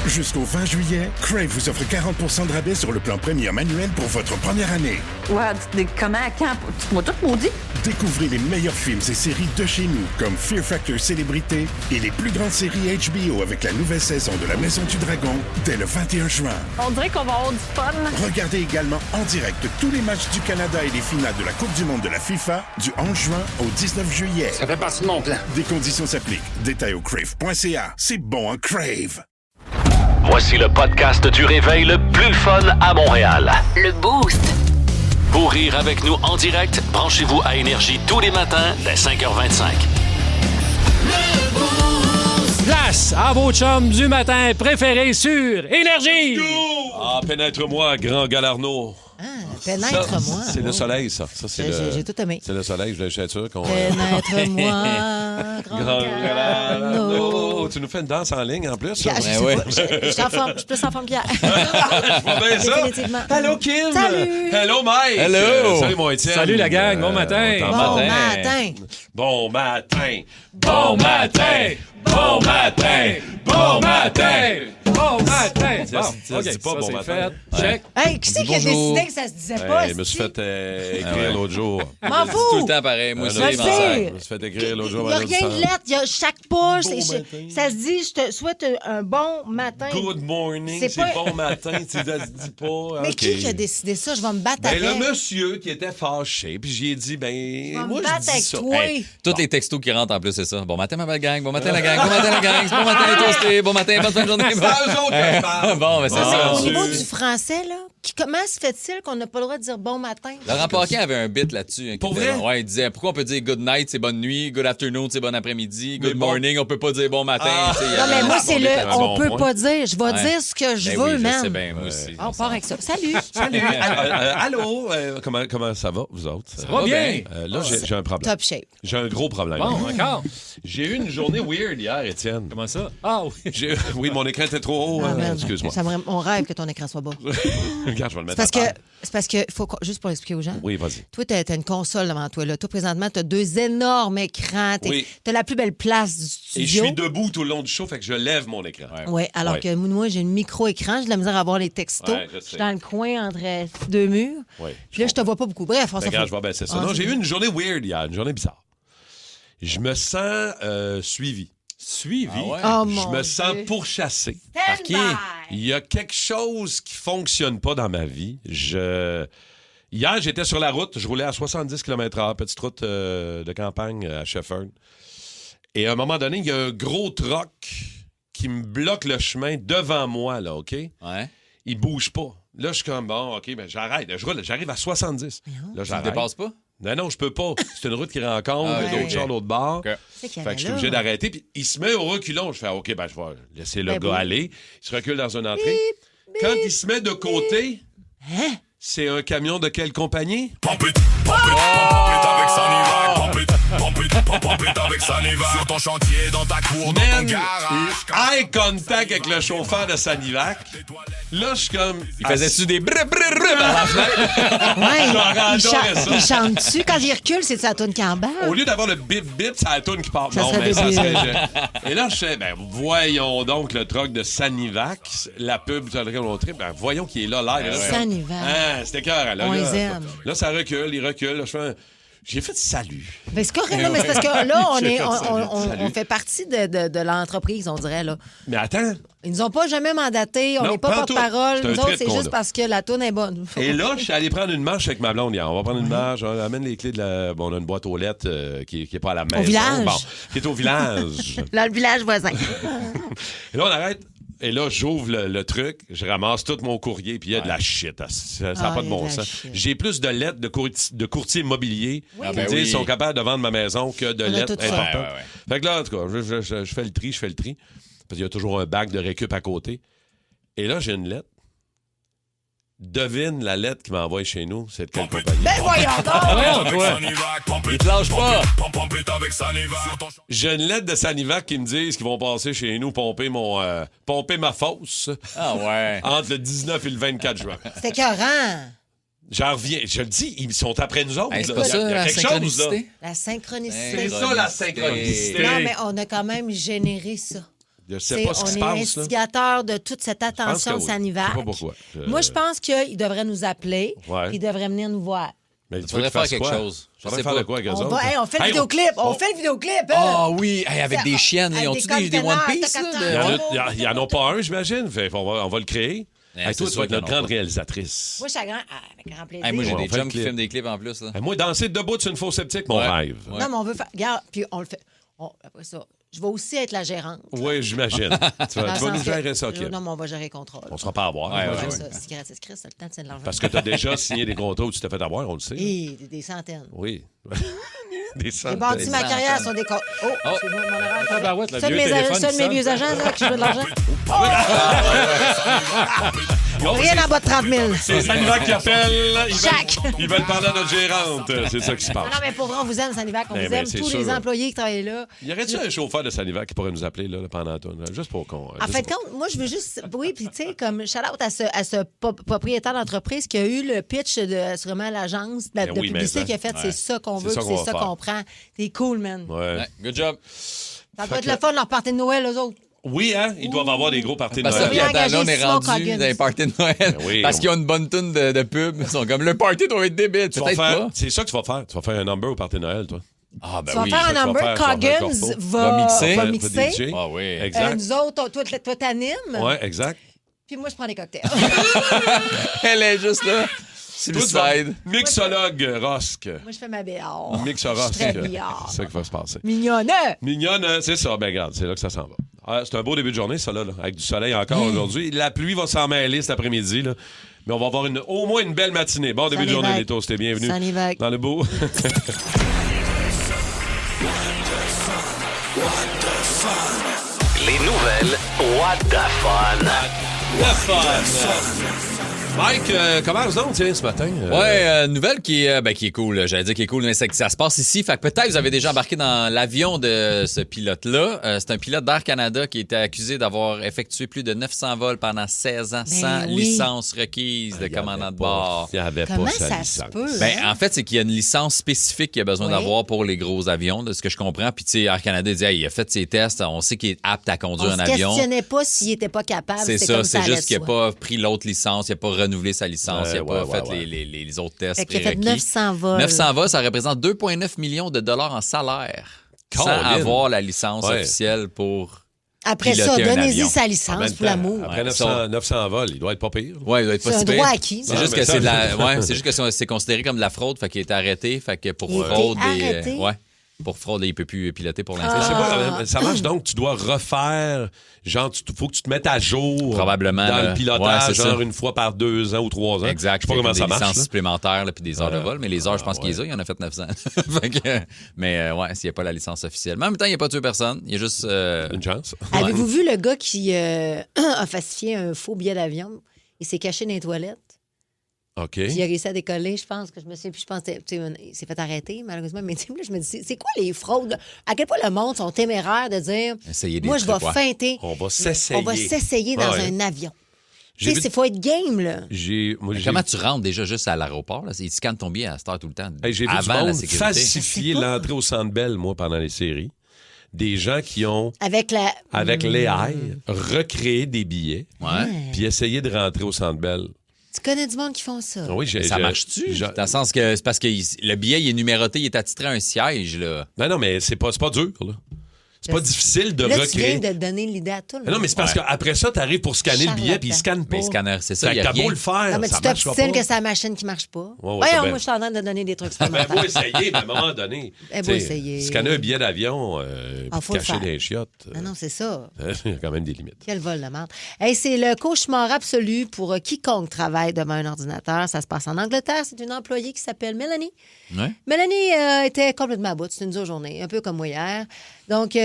Jusqu'au 20 juillet, Crave vous offre 40% de rabais sur le plan premium annuel pour votre première année. Ouais, comment, quand? Tu m'as tout maudit? Découvrez les meilleurs films et séries de chez nous, comme Fear Factor Célébrité et les plus grandes séries HBO avec la nouvelle saison de La Maison du Dragon dès le 21 juin. On dirait qu'on va avoir du fun. Regardez également en direct tous les matchs du Canada et les finales de la Coupe du monde de la FIFA du 11 juin au 19 juillet. Ça fait partie de mon plan. Des conditions s'appliquent. Détails au crave.ca. C'est bon, hein, Crave! Voici le podcast du réveil le plus fun à Montréal. Le Boost. Pour rire avec nous en direct, branchez-vous à Énergie tous les matins dès 5h25. Place à vos chums du matin préférés sur Énergie! Ah, pénètre-moi, grand Galarno. Pénètre-moi. C'est le soleil, ça. J'ai tout aimé. C'est le soleil, je voulais être sûr qu'on... Pénètre-moi, grand Galarno. Tu nous fais une danse en ligne, en plus? Je suis en forme, je suis plus en forme qu'hier. Je vois bien ça. Définitivement. Hello, Kim. Salut. Hello, Mike. Hello. Salut, mon Étienne. Salut, la gang. Bon matin. Bon matin. Bon matin. Bon matin! Bon matin! Bon matin! Bon matin! Ça se dit pas bon matin. Check. Hey, qui c'est qui a décidé que ça se disait pas? Je me suis fait écrire l'autre jour. M'en Tout fous. le temps pareil. Moi aussi, je je m'en sais. sers. Je me suis fait écrire l'autre Il jour. n'y a rien de lettre, il y a chaque poche. matin. Ça se dit, je te souhaite un bon matin. Good morning, C'est c'est pas- bon matin, ça se dit pas. Mais OK. qui a décidé ça? Je vais me battre Ben, avec. le monsieur qui était fâché, puis j'ai dit, ben, Je vais moi, me je battre dis avec ça. toi. Hey, tous les textos qui rentrent en plus, c'est ça. Bon matin, ma belle gang. Bon matin, la gang. Bon matin, la gang. Bon matin, les toastés. Bon matin, bonne fin de journée. C'est à eux autres que je parle. Bon, ben c'est Mais ça. au niveau du français, là, comment se fait-il qu'on n'a pas le droit de dire bon matin? Laurent Paquin avait un bit là-dessus. Qui Pour disait, vrai? Ouais, il disait pourquoi on peut dire good night, c'est bonne nuit, good afternoon, c'est bon après-midi, good morning, on peut pas dire bon matin. Ah. Tu sais, il y Non, avait mais un moi, bon c'est bit le là-dessus. on peut point. pas dire. Je vais Ouais. dire ce que je Ben veux, oui, man. je sais bien, moi aussi. On part avec ça. Salut. Salut. Allô, comment ça va, vous autres? Ça va bien. Là, j'ai un problème. Top shape. J'ai un gros problème. Bon, encore. J'ai eu une journée weird hier, Étienne. Comment ça? Ah oui. Oui, mon écran était trop haut. Ah, man. Excuse-moi. On rêve que ton écran soit bas. Regarde, je vais le mettre C'est à terre. parce que juste pour expliquer aux gens. Oui, vas-y. Toi, t'as une console devant toi. Là. Toi, présentement, t'as deux énormes écrans. Oui. T'as la plus belle place du Et studio. je suis debout tout le long du show, fait que je lève mon écran. Oui, alors Ouais. que moi, j'ai un micro-écran. J'ai de la misère à voir les textos. Ouais, je je sais. suis dans le coin entre deux murs. Oui, Puis là, je te vois pas beaucoup. Bref, on s'en Regarde, fout. je vois baisser ça. Ah, Non, c'est j'ai eu bien. une journée weird hier, une journée bizarre. Je me sens suivi. Suivi. Ah ouais? Oh, Je mon me sens Dieu. pourchassé. Par qui? Il y a quelque chose qui fonctionne pas dans ma vie. Hier, j'étais sur la route, je roulais à 70 km/h, petite route de campagne à Shefford. Et à un moment donné, il y a un gros troc qui me bloque le chemin devant moi, là, OK? Ouais. Il bouge pas. Là, je suis comme, bon, OK, ben j'arrête. Je roule, j'arrive à 70. Là, Tu le j'arrête. dépasses pas? Non, je peux pas. C'est une route qui rencontre, Ah, il y a ok. d'autres chars l'autre bord. OK. C'est qu'il y Fait avait que je suis là. obligé d'arrêter. Puis il se met au reculon. Je fais, OK, ben je vais laisser le Ben gars oui. aller. Il se recule dans une entrée. Quand il se met de côté, Hein? c'est un camion de quelle compagnie? Pump it avec Sanivac. Pump it avec Sanivac. Sur ton chantier, dans ta cour, dans ton Man, garage. eye contact avec le chauffeur de Sanivac. Là, je suis comme... Il faisait-tu des brr brr brr par la fenêtre? Ouais, J'aurais adoré ça. il chante dessus. Quand il recule, c'est sa toune qui embarque. Au lieu d'avoir le bip bip, c'est la toune qui part. Ça Non, serait mais ça débile. serait... Et là, je fais, ben voyons donc le truck de Sanivac, la pub sur laquelle on tripe, ben voyons qu'il est là, live. Là, Sanivac. Ah, c'était cœur. Là, On là, les aime. là, ça recule, il recule. Là, je fais j'ai fait salut. Mais c'est correct, là, mais c'est parce que là, J'ai fait salut. on fait partie de l'entreprise, on dirait. Là. Mais attends. Ils nous ont pas jamais mandaté, on Non, n'est pas pas en tout. porte-parole. C'est un Nous autres, trip c'est qu'on juste a. parce que la toune est bonne. Et là, je suis allé prendre une marche avec ma blonde hier. On va prendre une marche. On amène les clés de la... Bon, on a une boîte aux lettres qui est pas à la maison. village. Bon, qui est au village. Dans le village voisin. Et là, on arrête. Et là, j'ouvre le truc, je ramasse tout mon courrier, puis il y a de la shit. Ça n'a pas de bon sens. shit. J'ai plus de lettres de courtiers immobiliers Ah, qui ben me disent oui. qu'ils sont capables de vendre ma maison que de On a lettres tout ça. importantes. Ouais. Fait que là, en tout cas, je fais le tri. Parce qu'il y a toujours un bac de récup à côté. Et là, j'ai une lettre. Devine la lettre qu'il m'a envoyée chez nous, c'est de quelle compagnie? Ben voyons donc! Il te lâche pas. J'ai une lettre de Sanivac qui me disent qu'ils vont passer chez nous pomper ma fosse Ah ouais. entre le 19 et le 24 juin. C'est écœurant. J'en reviens. Je le dis, ils sont après nous autres. Hey, c'est là. pas Il y a ça, la quelque chose, là. synchronicité? La synchronicité. C'est ça, la synchronicité. Non, mais on a quand même généré ça. Je sais pas ce qui se On est passe. là. instigateur de toute cette Je pense attention que au oui. Sanivac. Je sais pas pourquoi. Moi, je pense qu'il devrait nous appeler Ouais. et il devrait venir nous voir. Mais Il faudrait faire quelque chose. Je Faudrait sais faire pas. de quoi avec eux On, autres? on fait le Hey, vidéoclip. On fait le vidéoclip. hein. Ah oui, hey, avec des chiennes. Avec Ils ont-tu des One conteneurs, Piece? tac, là, tac, de- Il y en tac. a- il y en a pas un, j'imagine. On va le créer. Ouais, Hey, c'est toi, tu sûr vas être qu'il y en notre a grande pas. réalisatrice. Moi, je suis avec grand plaisir. Hey, moi, j'ai Ouais, on des fait le chums qui clip. filment des clips en plus. Là. Hey, moi, danser debout sur une fausse sceptique, mon Ouais. rêve. Ouais. Non, mais on veut faire. Regarde, puis on le fait. Après ça, je vais aussi être la gérante. Oui, j'imagine. tu Dans vas le sens nous que- gérer ça, Kim. Non, mais on va gérer le contrôle. On ne sera pas à voir. Ouais, on va ouais, jouer. Ça, c'est gratis, Chris, t'as le temps de tirer de l'argent. Parce que tu as déjà signé des contrats où tu t'es fait avoir, on le sait. Et des centaines. Oui. Des J'ai bâti centaines. ma carrière sur des comptes. Oh, c'est mon horaire. Tabarouette, le Ça, de vieux mes téléphone ça, de qui mes sonne. vieux agents, là, qui je veux de l'argent. Oh, Rien en bas de 30 000. c'est Sanivac qui appelle. Chaque. Ils veulent parler à notre gérante. C'est ça qui se passe. Non, mais pour vrai, on vous aime, Sanivac. On Eh vous ben, aime. c'est Tous sûr. les employés qui travaillent là. Y aurait-tu un chauffeur de Sanivac qui pourrait nous appeler là, pendant tout? Juste pour qu'on. En fait, moi, je veux juste. Oui, puis tu sais, comme shout-out à ce propriétaire d'entreprise qui a eu le pitch de sûrement l'agence de Ben oui, publicité mais qui a fait c'est ça qu'on C'est veut, ça puis qu'on c'est va ça faire. qu'on prend. T'es cool, man. Ouais. Ouais, good job. Ça doit être le fun, leur party de Noël, eux autres. Oui, hein? Ils doivent avoir des gros parties de Parce que Noël. Oui, attends, là, on engagé est Simon rendu Coggins. dans les parties de Noël. Ben oui, parce on- qu'ils ont une bonne toune de pub. Ils sont comme, le party doit être débile. Tu vas Peut-être faire- pas. C'est ça que tu vas faire. Tu vas faire un number au party de Noël, toi. Ah, ben Tu vas oui. faire ça, un tu vas number, faire- tu vas faire Coggins un corpo. Va mixer. va Pas mixer. DJ. Ah oui. Exact. Nous autres, toi t'animes. Ouais, exact. Puis moi, je prends des cocktails. Elle est juste là. Sur le Toi, tu vas- side. Mixologue Rosque. Moi, je fais ma béard. Mixorosque. Je suis très billard. C'est ça qui va se passer. Mignonne. Mignonne, c'est ça. Ben, regarde, c'est là que ça s'en va. Ah, c'est un beau début de journée, ça, là, avec du soleil encore aujourd'hui. La pluie va s'en mêler cet après-midi, là. Mais on va avoir au moins une belle matinée. Bon début de journée, les toastés. Bienvenue Sanivac. dans le beau. Les nouvelles What the Fun. Mike, commence donc, tiens, ce matin. Ouais, nouvelle qui est cool. J'allais dire qui est cool, mais c'est que ça se passe ici. Fait que peut-être vous avez déjà embarqué dans l'avion de ce pilote-là. C'est un pilote d'Air Canada qui était accusé d'avoir effectué plus de 900 vols pendant 16 ans sans oui. licence requise de commandant de bord. Il n'y avait Comment pas sa ça licence. se peut? Ben, en fait, c'est qu'il y a une licence spécifique qu'il a besoin Oui. d'avoir pour les gros avions, de ce que je comprends. Puis, tu sais, Air Canada dit, hey, il a fait ses tests, on sait qu'il est apte à conduire On un se avion. questionnait pas s'il était pas capable. C'est comme ça, c'est allait juste qu'il de n'a soi. pas pris l'autre licence, il n'a pas renouvelé sa licence, il n'a pas fait les autres tests. Fait qu'il a fait prérequis. 900 vols. 900 vols, ça représente 2,9 millions de dollars en salaire. Sans Colin. avoir la licence Ouais. officielle pour. Après ça, piloter un donnez-y avion. sa En licence même pour temps, l'amour. Après Ouais, 900 vols, il doit être pas pire. Ouais, il doit être pas C'est un si pire. droit acquis. C'est Non, juste mais que ça, c'est de la. Ouais, c'est juste que c'est considéré comme de la fraude, fait qu'il est arrêté, fait que pour Il a été fraude arrêté? ouais. Pour fraude, il peut plus piloter pour Je l'instant. sais pas, ça marche donc, tu dois refaire, genre, faut que tu te mettes à jour. Probablement, Dans là. le pilotage, Ouais, c'est genre ça. une fois par 2 ans ou 3 ans. Exact. Je sais pas comment des ça marche. licences là. supplémentaires là, puis des heures de vol, mais les heures, je pense ouais. qu'il les a. Il en a fait 900. Fait que, mais ouais, s'il n'y a pas la licence officielle. Mais en même temps, il n'a pas tué personne. Il y a juste. Une chance. Avez-vous vu le gars qui a falsifié un faux billet d'avion? Il s'est caché dans les toilettes. OK. Puis il a réussi à décoller, je pense que je me souviens. Puis je pense que il s'est fait arrêter, malheureusement. Mais tu sais, là, je me dis, c'est quoi les fraudes? Là? À quel point le monde sont téméraires de dire, Essayer des moi, je vais trucs, ouais. feinter. On va s'essayer. On va s'essayer dans Ouais. un avion. J'ai Tu sais, vu- il faut être game, là. Moi, Mais j'ai comment tu rentres déjà juste à l'aéroport? Là? Ils scannent ton billet à cette heure tout le temps. Hey, j'ai vu du avant la monde sécurité. falsifier Je sais pas. l'entrée au Centre Bell, moi, pendant les séries. Des gens qui ont, Avec la. avec l'AI, recréé des billets, Ouais. puis essayer de rentrer au Centre Bell. Tu connais du monde qui font ça. Oui, Ça marche-tu? Dans le sens que c'est parce que le billet, il est numéroté, il est attitré à un siège, là. Non, mais c'est pas dur, là. C'est pas difficile de Là, tu viens recréer. de donner l'idée à tout le Mais monde. non, mais c'est parce qu'après ça, t'arrives pour scanner le billet, puis ils scannent pas. Mais scanner, c'est ça, Fait il y que a t'as beau rien. le faire, Non, mais ça tu marchera t'obstines pas. que c'est la machine qui marche pas. Ouais, Voyons, t'as moi, bien- je suis en train de donner des trucs Ben, supplémentaires. beau essayer, mais à un moment donné. Eh, beau t'sais, essayer. Scanner un billet d'avion, puis faut le cacher faire. des chiottes. Non, non, c'est ça. Il y a quand même des limites. Quel vol de merde. Hey, c'est le cauchemar absolu pour quiconque travaille devant un ordinateur. Ça se passe en Angleterre. C'est une employée qui s'appelle Mélanie. Ouais. Mélanie était complètement à bout. C'était une dure journée, un peu comme moi hier. Donc,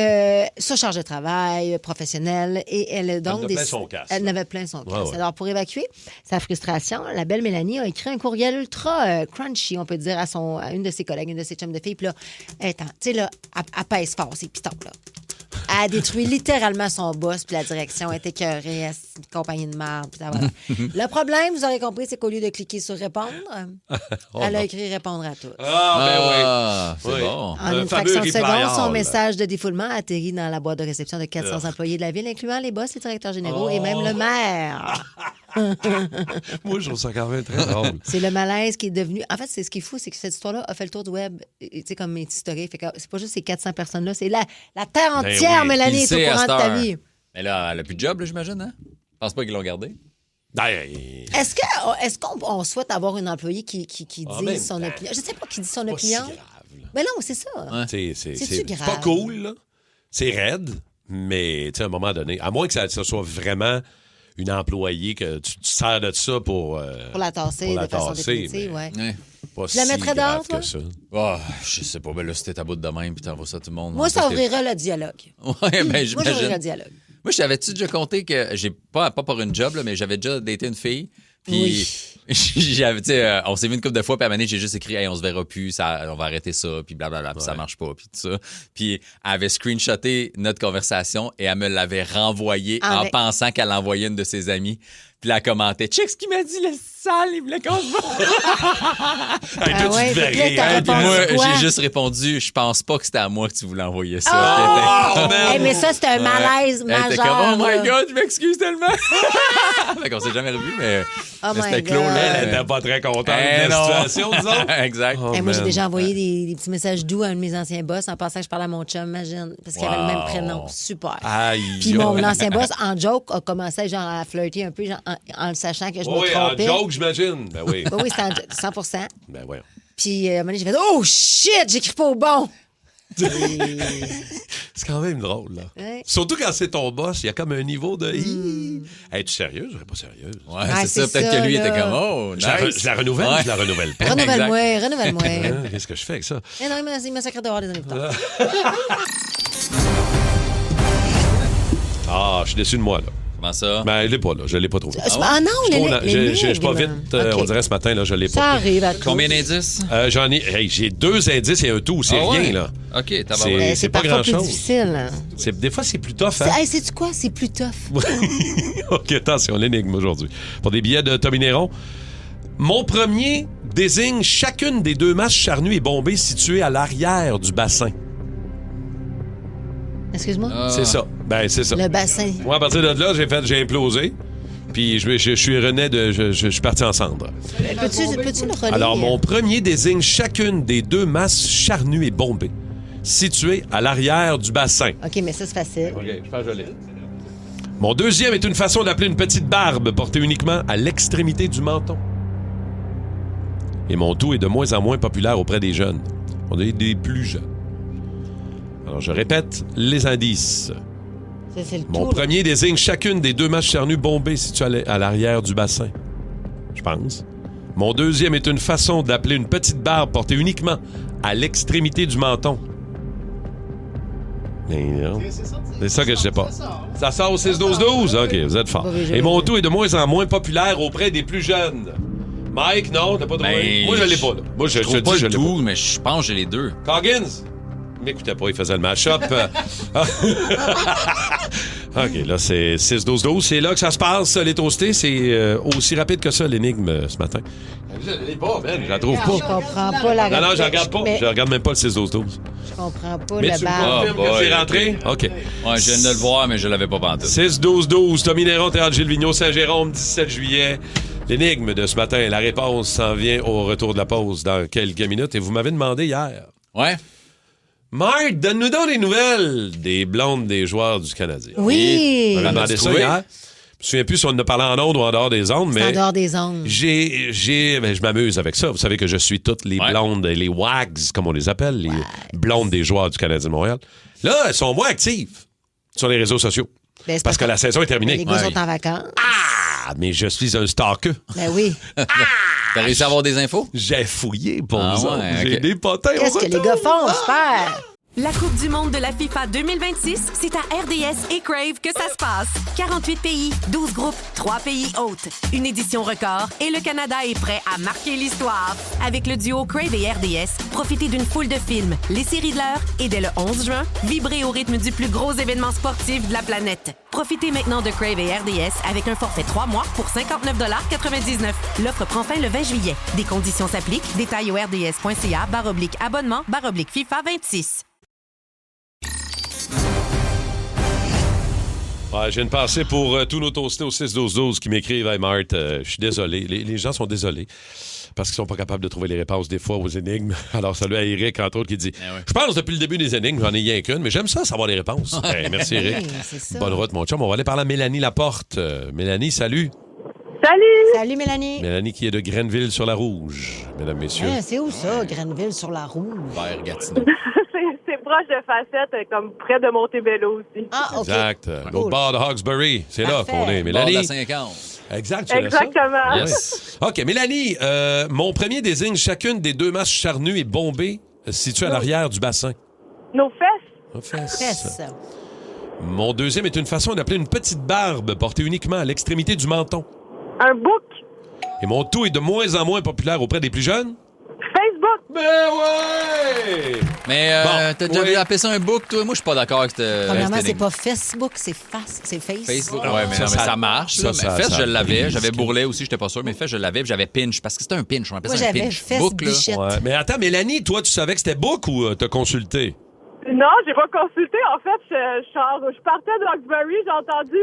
surcharge de travail, professionnelle. Et elle, donc, en a plein son casque. Elle en avait plein son casque. Ouais, ouais. Alors, pour évacuer sa frustration, la belle Mélanie a écrit un courriel ultra crunchy, on peut dire, à une de ses collègues, une de ses chums de filles. Puis là, attends, tu sais, là, elle pèse fort ses pitons, là. Elle a détruit littéralement son boss, puis la direction est écœurée, elle, c'est une compagnie de merde. Puis voilà. Le problème, vous aurez compris, c'est qu'au lieu de cliquer sur répondre, elle a écrit répondre à tous. Ah, c'est Oui. bon. En une fameux fraction de reply seconde, son all. message de défoulement atterrit dans la boîte de réception de 400 employés de la ville, incluant les boss, les directeurs généraux et même le maire. Moi, je trouve ça quand même très drôle. C'est le malaise qui est devenu... En fait, c'est ce qui est fou, c'est que cette histoire-là a fait le tour du web, tu sais, comme est historique. Fait que c'est pas juste ces 400 personnes-là, c'est la terre entière, oui. Mélanie, Il est au sait à courant de cette ta heure. vie. Mais là, elle a plus de job, là, j'imagine, hein? Je pense pas qu'ils l'ont gardé. Hey. Est-ce qu'on souhaite avoir une employée qui En même dise son temps, opinion? Je sais pas qui dit son Pas si opinion. grave, là. Mais non, c'est ça. C'est C'est-tu grave? pas cool, là. C'est raide, mais tu sais, à un moment donné, à moins que ça soit vraiment une employée que tu te sers de ça pour Pour la tasser pour la de façon tasser, définitive, mais ouais. Ouais. pas Tu la si mettrais grave dehors, toi? que ça. Oh, je sais pas, ben là, c'était ta bout de même, puis t'envoies ça à tout le monde. Moi, ça En fait, ouvrirait le dialogue. Ouais, ben Moi, j'ouvrirais j'imagine. le dialogue. Moi, j'avais-tu déjà compté que j'ai pas pour une job, là, mais j'avais déjà daté une fille. Puis j'avais, tu sais, on s'est vu une couple de fois, puis à un moment donné, j'ai juste écrit, hey, on se verra plus, on va arrêter ça, puis blablabla, puis ça marche pas, puis tout ça. Puis elle avait screenshoté notre conversation et elle me l'avait renvoyé en pensant qu'elle envoyait une de ses amies. Puis là, elle commentait, check ce qu'il m'a dit, le sale, il voulait qu'on se voit. Hey, toi, ouais, tu te fait que là, verrais, t'as hein, répondu Moi, quoi? j'ai juste répondu, je pense pas que c'était à moi que tu voulais envoyer ça. Oh, Puis Hey, mais ça, c'est un malaise elle était majeur. comme, oh my là. God, je m'excuse tellement. Fait qu'on s'est jamais revus, mais Oh mais my c'était God. clos, là. Elle était pas très contente Eh de la non. situation, disons. Exact. Oh, Hey, moi, j'ai man. déjà envoyé des petits messages doux à un de mes anciens boss en pensant que je parlais à mon chum, imagine. Parce qu'il avait le même prénom. Super. Aïe. Puis mon ancien boss, en joke, a commencé genre, à flirter un peu genre, en le sachant que je Oui, me en trompais. joke, j'imagine. Ben oui. Oui, c'était 100%. Ben ouais. Puis à un moment donné, j'ai fait « Oh shit, j'écris pas au bon! » C'est quand même drôle, là. Ouais. Surtout quand c'est ton boss, il y a comme un niveau de... Es-tu sérieuse ou pas sérieuse? Ouais, Ah, c'est ça. c'est Peut-être ça, que lui là. était comme, oh, nice. Je la renouvelle ou je la renouvelle pas? Renouvelle-moi, renouvelle-moi. Hein, qu'est-ce que je fais avec ça? Mais non, il m'a sacré dehors des années plus tard. Ah, je suis déçu de moi, là. Comment ça? Ben, je l'ai pas, là. Je l'ai pas trouvé. Ah non, Je suis pas vite, OK. on dirait ce matin, là, je l'ai Ça pas. arrive à tous. Combien d'indices? J'en ai... Hey, j'ai 2 indices et un tout, c'est Ah rien, ouais? là. OK, t'as C'est- C'est pas parfois plus grand-chose. difficile. Hein. Des fois, c'est plus tough, hein? Hey, sais-tu quoi? C'est plus tough. OK, attention, l'énigme aujourd'hui. Pour des billets de Tommy Néron. Mon premier désigne chacune des 2 masses charnues et bombées situées à l'arrière du bassin. Excuse-moi? C'est ça. Ben, c'est ça. Le bassin. Moi, à partir de là, j'ai implosé. Puis je suis je suis parti en cendres. Peux-tu le relire? Alors, mon premier désigne chacune des 2 masses charnues et bombées situées à l'arrière du bassin. OK, mais ça, c'est facile. OK, je pense que je l'ai. Mon deuxième est une façon d'appeler une petite barbe portée uniquement à l'extrémité du menton. Et mon tout est de moins en moins populaire auprès des jeunes. On est des plus jeunes. Alors, je répète les indices. Ça, c'est le Mon tout. premier désigne chacune des 2 masses charnues bombées situées à l'arrière du bassin. Je pense. Mon deuxième est une façon d'appeler une petite barbe portée uniquement à l'extrémité du menton. Mais non. C'est ça que je sais pas. Ça sort au 6-12-12? OK, vous êtes fort. Et mon tout est de moins en moins populaire auprès des plus jeunes. Mike, non, t'as pas trouvé? Ben, Moi, je l'ai pas, là. Moi, je trouve te pas dis, je le l'ai tout, mais je pense que j'ai les deux. pas. Coggins? Il m'écoutait pas, il faisait le match-up. OK, là, c'est 6-12-12. C'est là que ça se passe, les toastés. C'est aussi rapide que ça, l'énigme, ce matin. Je l'ai pas, man. Je la trouve Je pas. comprends pas la Non, non, je regarde pas. Mais Je regarde même pas le 6-12-12. je comprends pas Mais le tu me bar. confirmes que c'est rentré? OK. Ouais, je viens de le voir, mais je l'avais pas pantoute. 6-12-12, Tommy Néron, Théâtre Gilles Vigneault, Saint-Jérôme, 17 juillet. L'énigme de ce matin, la réponse s'en vient au retour de la pause dans quelques minutes. Et vous m'avez demandé hier, Ouais? Marc, donne-nous donc des nouvelles des blondes des joueurs du Canadien. Oui. On m'a demandé ça hier. Je me souviens plus si on en a parlé en ondes ou en dehors des ondes, C'est en mais dehors des ondes. je m'amuse avec ça. Vous savez que je suis toutes les Ouais. blondes, les WAGs, comme on les appelle, les blondes des joueurs du Canadien de Montréal. Là, elles sont moins actives sur les réseaux sociaux. Ben, c'est Parce que la saison est terminée. Les gars Ouais. sont en vacances. Ah, mais je suis un stalker. Ben oui. T'as réussi à avoir des infos? J'ai fouillé pour Ah vous autres. ouais, J'ai ok. des potins au Qu'est-ce que les retour. gars font? Super! La Coupe du monde de la FIFA 2026, c'est à RDS et Crave que ça se passe. 48 pays, 12 groupes, 3 pays hôtes. Une édition record et le Canada est prêt à marquer l'histoire. Avec le duo Crave et RDS, profitez d'une foule de films, les séries de l'heure et dès le 11 juin, vibrez au rythme du plus gros événement sportif de la planète. Profitez maintenant de Crave et RDS avec un forfait 3 mois pour 59,99 $. L'offre prend fin le 20 juillet. Des conditions s'appliquent. Détails au rds.ca/abonnement/FIFA 26. Ouais, j'ai une pensée pour tous nos toastés au 6-12-12 qui m'écrivent « Hey Marthe, je suis désolé. » Les gens sont désolés parce qu'ils sont pas capables de trouver les réponses des fois aux énigmes. Alors, salut à Eric, entre autres, qui dit Je pense depuis le début des énigmes, j'en ai rien qu'une, mais j'aime ça, savoir les réponses. Merci Eric. Bonne route, mon chum. On va aller parler à Mélanie Laporte. Mélanie, salut. Salut! Salut, Mélanie. Mélanie qui est de Grenville-sur-la-Rouge, mesdames, messieurs. C'est où ça, Grenville-sur-la-Rouge? Vers Gatineau. C'est proche de Facette, comme près de Montebello aussi. Ah, OK. Exact. L'autre bord de Hawkesbury. C'est là qu'on est, Mélanie. Bord de la 50. Exact. Exactement. Yes. OK, Mélanie, mon premier désigne chacune des deux masses charnues et bombées situées à l'arrière du bassin. Nos fesses. Nos fesses. Fesses. Mon deuxième est une façon d'appeler une petite barbe portée uniquement à l'extrémité du menton. Un bouc. Et mon tout est de moins en moins populaire auprès des plus jeunes. Facebook. Ben ouais! Mais t'as déjà vu appeler ça un book, toi? Moi, je suis pas d'accord avec Premièrement, c'est pas Facebook, c'est Face. Facebook. Ouais, mais ça marche. Fess, je l'avais. J'avais Bourrelet aussi, j'étais pas sûr. Mais Fess, je l'avais. Puis j'avais Pinch. Parce que c'était un Pinch. On appelait ça un Pinch. Fess Book, là. Ouais. Mais attends, Mélanie, toi, tu savais que c'était book ou t'as consulté? Non, j'ai pas consulté. En fait, je partais de Hawkesbury, j'ai entendu,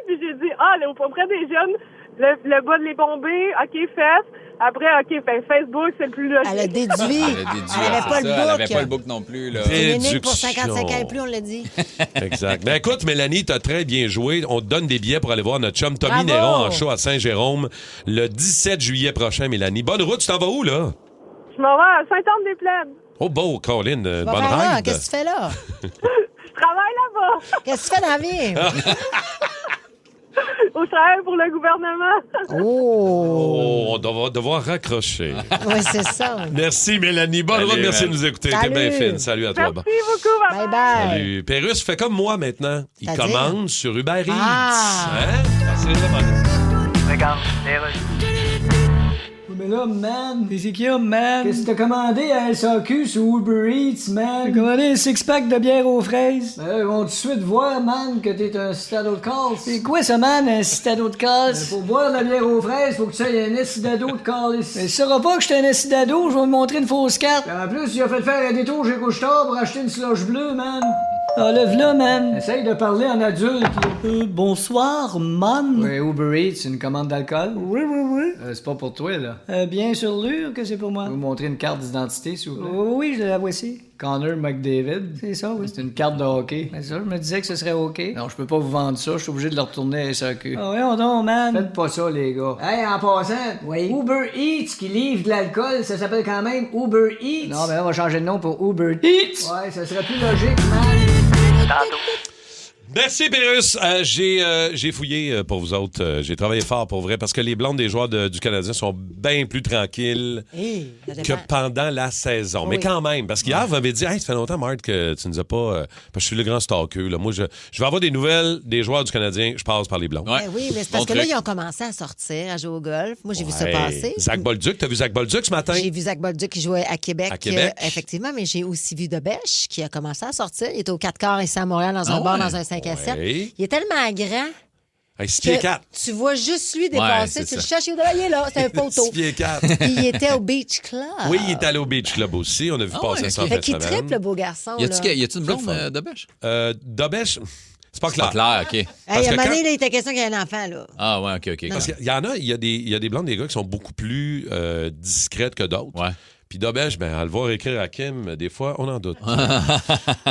puis j'ai dit, auprès des jeunes, le bas de les bombées, OK, fesses. Après, OK, Facebook, c'est le plus logique. Elle a déduit. Elle n'avait pas le book. Elle avait pas le book non plus. Là. C'est une énigme pour 55 ans et plus, on l'a dit. Exact. Ben écoute, Mélanie, t'as très bien joué. On te donne des billets pour aller voir notre chum Tommy Bravo. Néron en show à Saint-Jérôme le 17 juillet prochain, Mélanie. Bonne route, tu t'en vas où, là? Je m'en vais à Sainte-Anne-des-Plaines. Oh, beau, Colin, bonne là, ride. qu'est-ce que tu fais là? Je travaille là-bas. Qu'est-ce que tu fais dans la vie? Je travaille pour le gouvernement. Oh, on va devoir raccrocher. Oui, c'est ça. Merci, Mélanie. Bonne route, merci de nous écouter. T'es bien fine. Salut à toi. Merci beaucoup. Bye-bye. Salut. Pérus, fais comme moi maintenant. Il C'est-à-dire? commande sur Uber Eats. Ah. Hein? C'est vraiment... Mais là, man, qu'est-ce qu'il y a, man? Qu'est-ce que t'as commandé à SAQ sur Uber Eats, man? J'ai commandé un six-pack de bière aux fraises. Ben là, ils vont tout de suite voir, man, que t'es un citado de casse. C'est quoi ça, man, un citado de casse? Pour boire de la bière aux fraises, faut que tu aies un citado de casse. Mais tu sauras pas que j'étais un citado, je vais te montrer une fausse carte. En plus, il a fait faire un détour chez Couche-Tard pour acheter une slush bleue, man. Ah, lève-la, man. Essaye de parler en adulte. Bonsoir, man. Oui, Uber Eats, une commande d'alcool? Oui. C'est pas pour toi, là. Bien sûr que c'est pour moi. Vous montrer une carte d'identité, s'il vous plaît? Oui, je la voici. Connor McDavid. C'est ça, oui. C'est une carte de hockey. C'est ça, je me disais que ce serait OK. Non, je peux pas vous vendre ça, je suis obligé de le retourner à SAQ. Ah ouais, on donc, man. Faites pas ça, les gars. Hey, en passant, Uber Eats qui livre de l'alcool, ça s'appelle quand même Uber Eats. Non, mais là, on va changer de nom pour Uber Eats. Ouais, ça serait plus logique, man. Merci, Pérus. J'ai fouillé pour vous autres. J'ai travaillé fort pour vrai parce que les blondes des joueurs du Canadien sont bien plus tranquilles que pendant la saison. Oui. Mais quand même, parce qu'hier, vous m'avez dit hey, ça fait longtemps, Marthe, que tu nous as pas... parce que je suis le grand stalker. Là. Moi, je vais avoir des nouvelles des joueurs du Canadien. Je passe par les blondes. Ouais. Oui, mais c'est parce que là, ils ont commencé à sortir, à jouer au golf. Moi, j'ai vu ça passer. Zach Bolduc. T'as vu Zach Bolduc ce matin? J'ai vu Zach Bolduc qui jouait à Québec. Effectivement, mais j'ai aussi vu Debèche qui a commencé à sortir. Il était au 4 quarts ici à Montréal dans un bar, dans un 5 à 7. Il est tellement grand. 6 pieds 4. Tu vois juste lui dépasser. Tu le cherches, il est là. C'est un poteau. 6 pieds 4. Il était au Beach Club. Oui, il est allé au Beach Club aussi. On a vu passer ça en fin de semaine. Fait qu'il triple, le beau garçon. Y a-tu une blonde de Bêche? Dobèche, c'est pas clair. C'est pas clair, OK. Il y a un moment donné, il était question qu'il y ait un enfant, là. Ah, ouais, OK. Parce qu'il y en a, il y a des blondes, des gars qui sont beaucoup plus discrètes que d'autres. Ouais. Puis Dobèche, à le voir écrire à Kim, des fois, on en doute.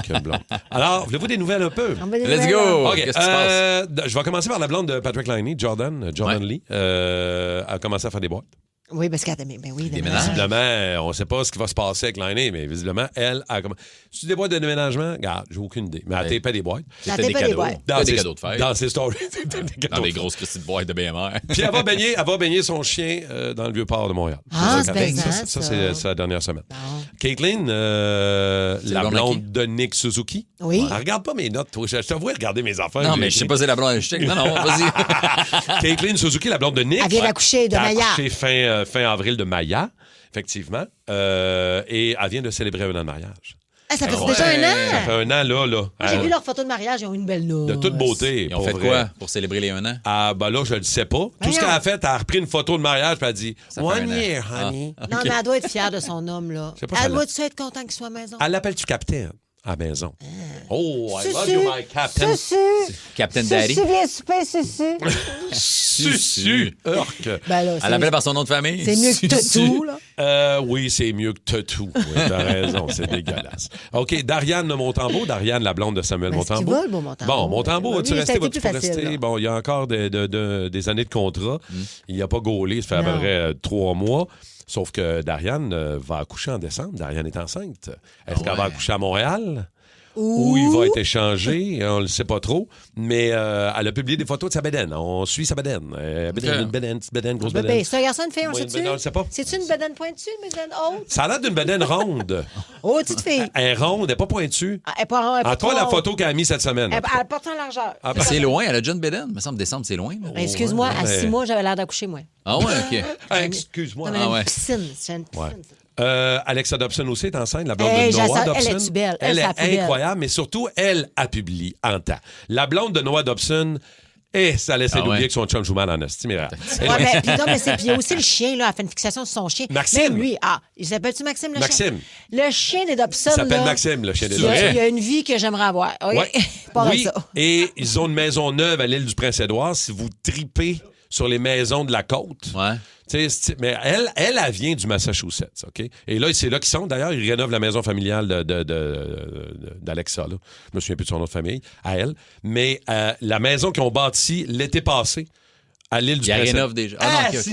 Quel blond. Alors, voulez-vous des nouvelles un peu? Let's go! Okay, qu'est-ce qui se passe? Je vais commencer par la blonde de Patrick Laine, Jordan Lee. A commencé à faire des boîtes. Oui, parce qu'elle oui, visiblement, on ne sait pas ce qui va se passer avec Laine, mais visiblement, elle a commencé. Si tu des boîtes de déménagement, regarde, j'ai aucune idée. Mais elle tapait des boîtes. C'était des cadeaux. Des cadeaux de fête. Dans ses stories. Dans des grosses petites boîtes de BMR. Puis elle va baigner son chien dans le Vieux-Port de Montréal. Ah, c'est bien ça, c'est sa dernière semaine. Caitlin, la blonde de Nick Suzuki. Oui. Elle regarde pas mes notes, toi. Je te vois regarder mes affaires. Non, mais je sais pas si c'est la blonde. Non, vas-y. Caitlin Suzuki, la blonde de Nick. Elle vient d'accoucher de Maya. Elle a accouché fin avril de Maya, effectivement. Et elle vient de célébrer un an de mariage. Ah, ça fait déjà un an? Ça fait un an, là. Moi, j'ai vu leur photo de mariage, ils ont une belle noce. De toute beauté. Ils ont fait quoi pour célébrer les 1 an? Ah, ben là, je le sais pas. Tout ce qu'elle a fait, elle a repris une photo de mariage puis elle a dit « One year, honey. » Non, mais elle doit être fière de son homme, là. Elle doit-tu être contente qu'il soit à la maison? Elle l'appelle-tu capitaine à la maison? Oh, I love you, my captain. Captain Daddy. Susu, viens souper, Susu. Susu. Ben là, elle l'appelle par son nom de famille. C'est mieux que Tatou, là. Oui, c'est mieux que Tatou. Oui, t'as raison, c'est dégueulasse. OK, Dariane Montembeau. Dariane, la blonde de Samuel Montembeau. Est-ce qu'il va, le Montembeau? Bon, Montembeau, vas-tu rester? Vas-tu rester? Bon, il y a encore des années de contrat. Il n'y a pas gaulé, ça fait à peu près 3 mois. Sauf que Dariane va accoucher en décembre. Dariane est enceinte. Est-ce qu'elle va accoucher à Montréal? Où il va être échangé, on ne le sait pas trop. Mais elle a publié des photos de sa bédaine. On suit sa bédaine. Une bédaine, grosse bédaine. C'est un garçon, une fille, on sait-tu? On ne sait pas. C'est-tu une bédaine pointue, une bédaine haute? Ça a l'air d'une bédaine ronde. Oh, petite fille. Elle est ronde, elle n'est pas pointue. Elle n'est pas ronde. En toi, la photo qu'elle a mise cette semaine. Elle porte en largeur. C'est loin, elle a déjà une bédaine. Il me semble décembre, c'est loin. Excuse-moi, à 6 mois, j'avais l'air d'accoucher, moi. Ah ouais, OK. Excuse-moi. Non, mais une piscine. C'est une piscine. Alexa Dobson aussi est enceinte, la blonde de Noah Dobson. Elle est belle. Elle est incroyable, mais surtout, elle a publié en temps. La blonde de Noah Dobson, ça laissait d'oublier que son chum joue mal en esti, mais puis il y a aussi le chien, là, elle fait une fixation sur son chien. Maxime. Même lui, il s'appelle-tu Maxime, le Maxime. chien? Le chien des Dobson, il s'appelle Maxime, le chien des Dobson. Il y a une vie que j'aimerais avoir. Ouais. Oui, ça. Et ils ont une maison neuve à l'île du Prince-Édouard. Si vous tripez sur les maisons de la côte... Mais elle vient du Massachusetts, OK? Et là, c'est là qu'ils sont. D'ailleurs, ils rénovent la maison familiale d'Alexa, là. Je me souviens plus de son nom de famille, à elle. Mais la maison qu'ils ont bâtie l'été passé, à l'île du Prince. Il rénove déjà.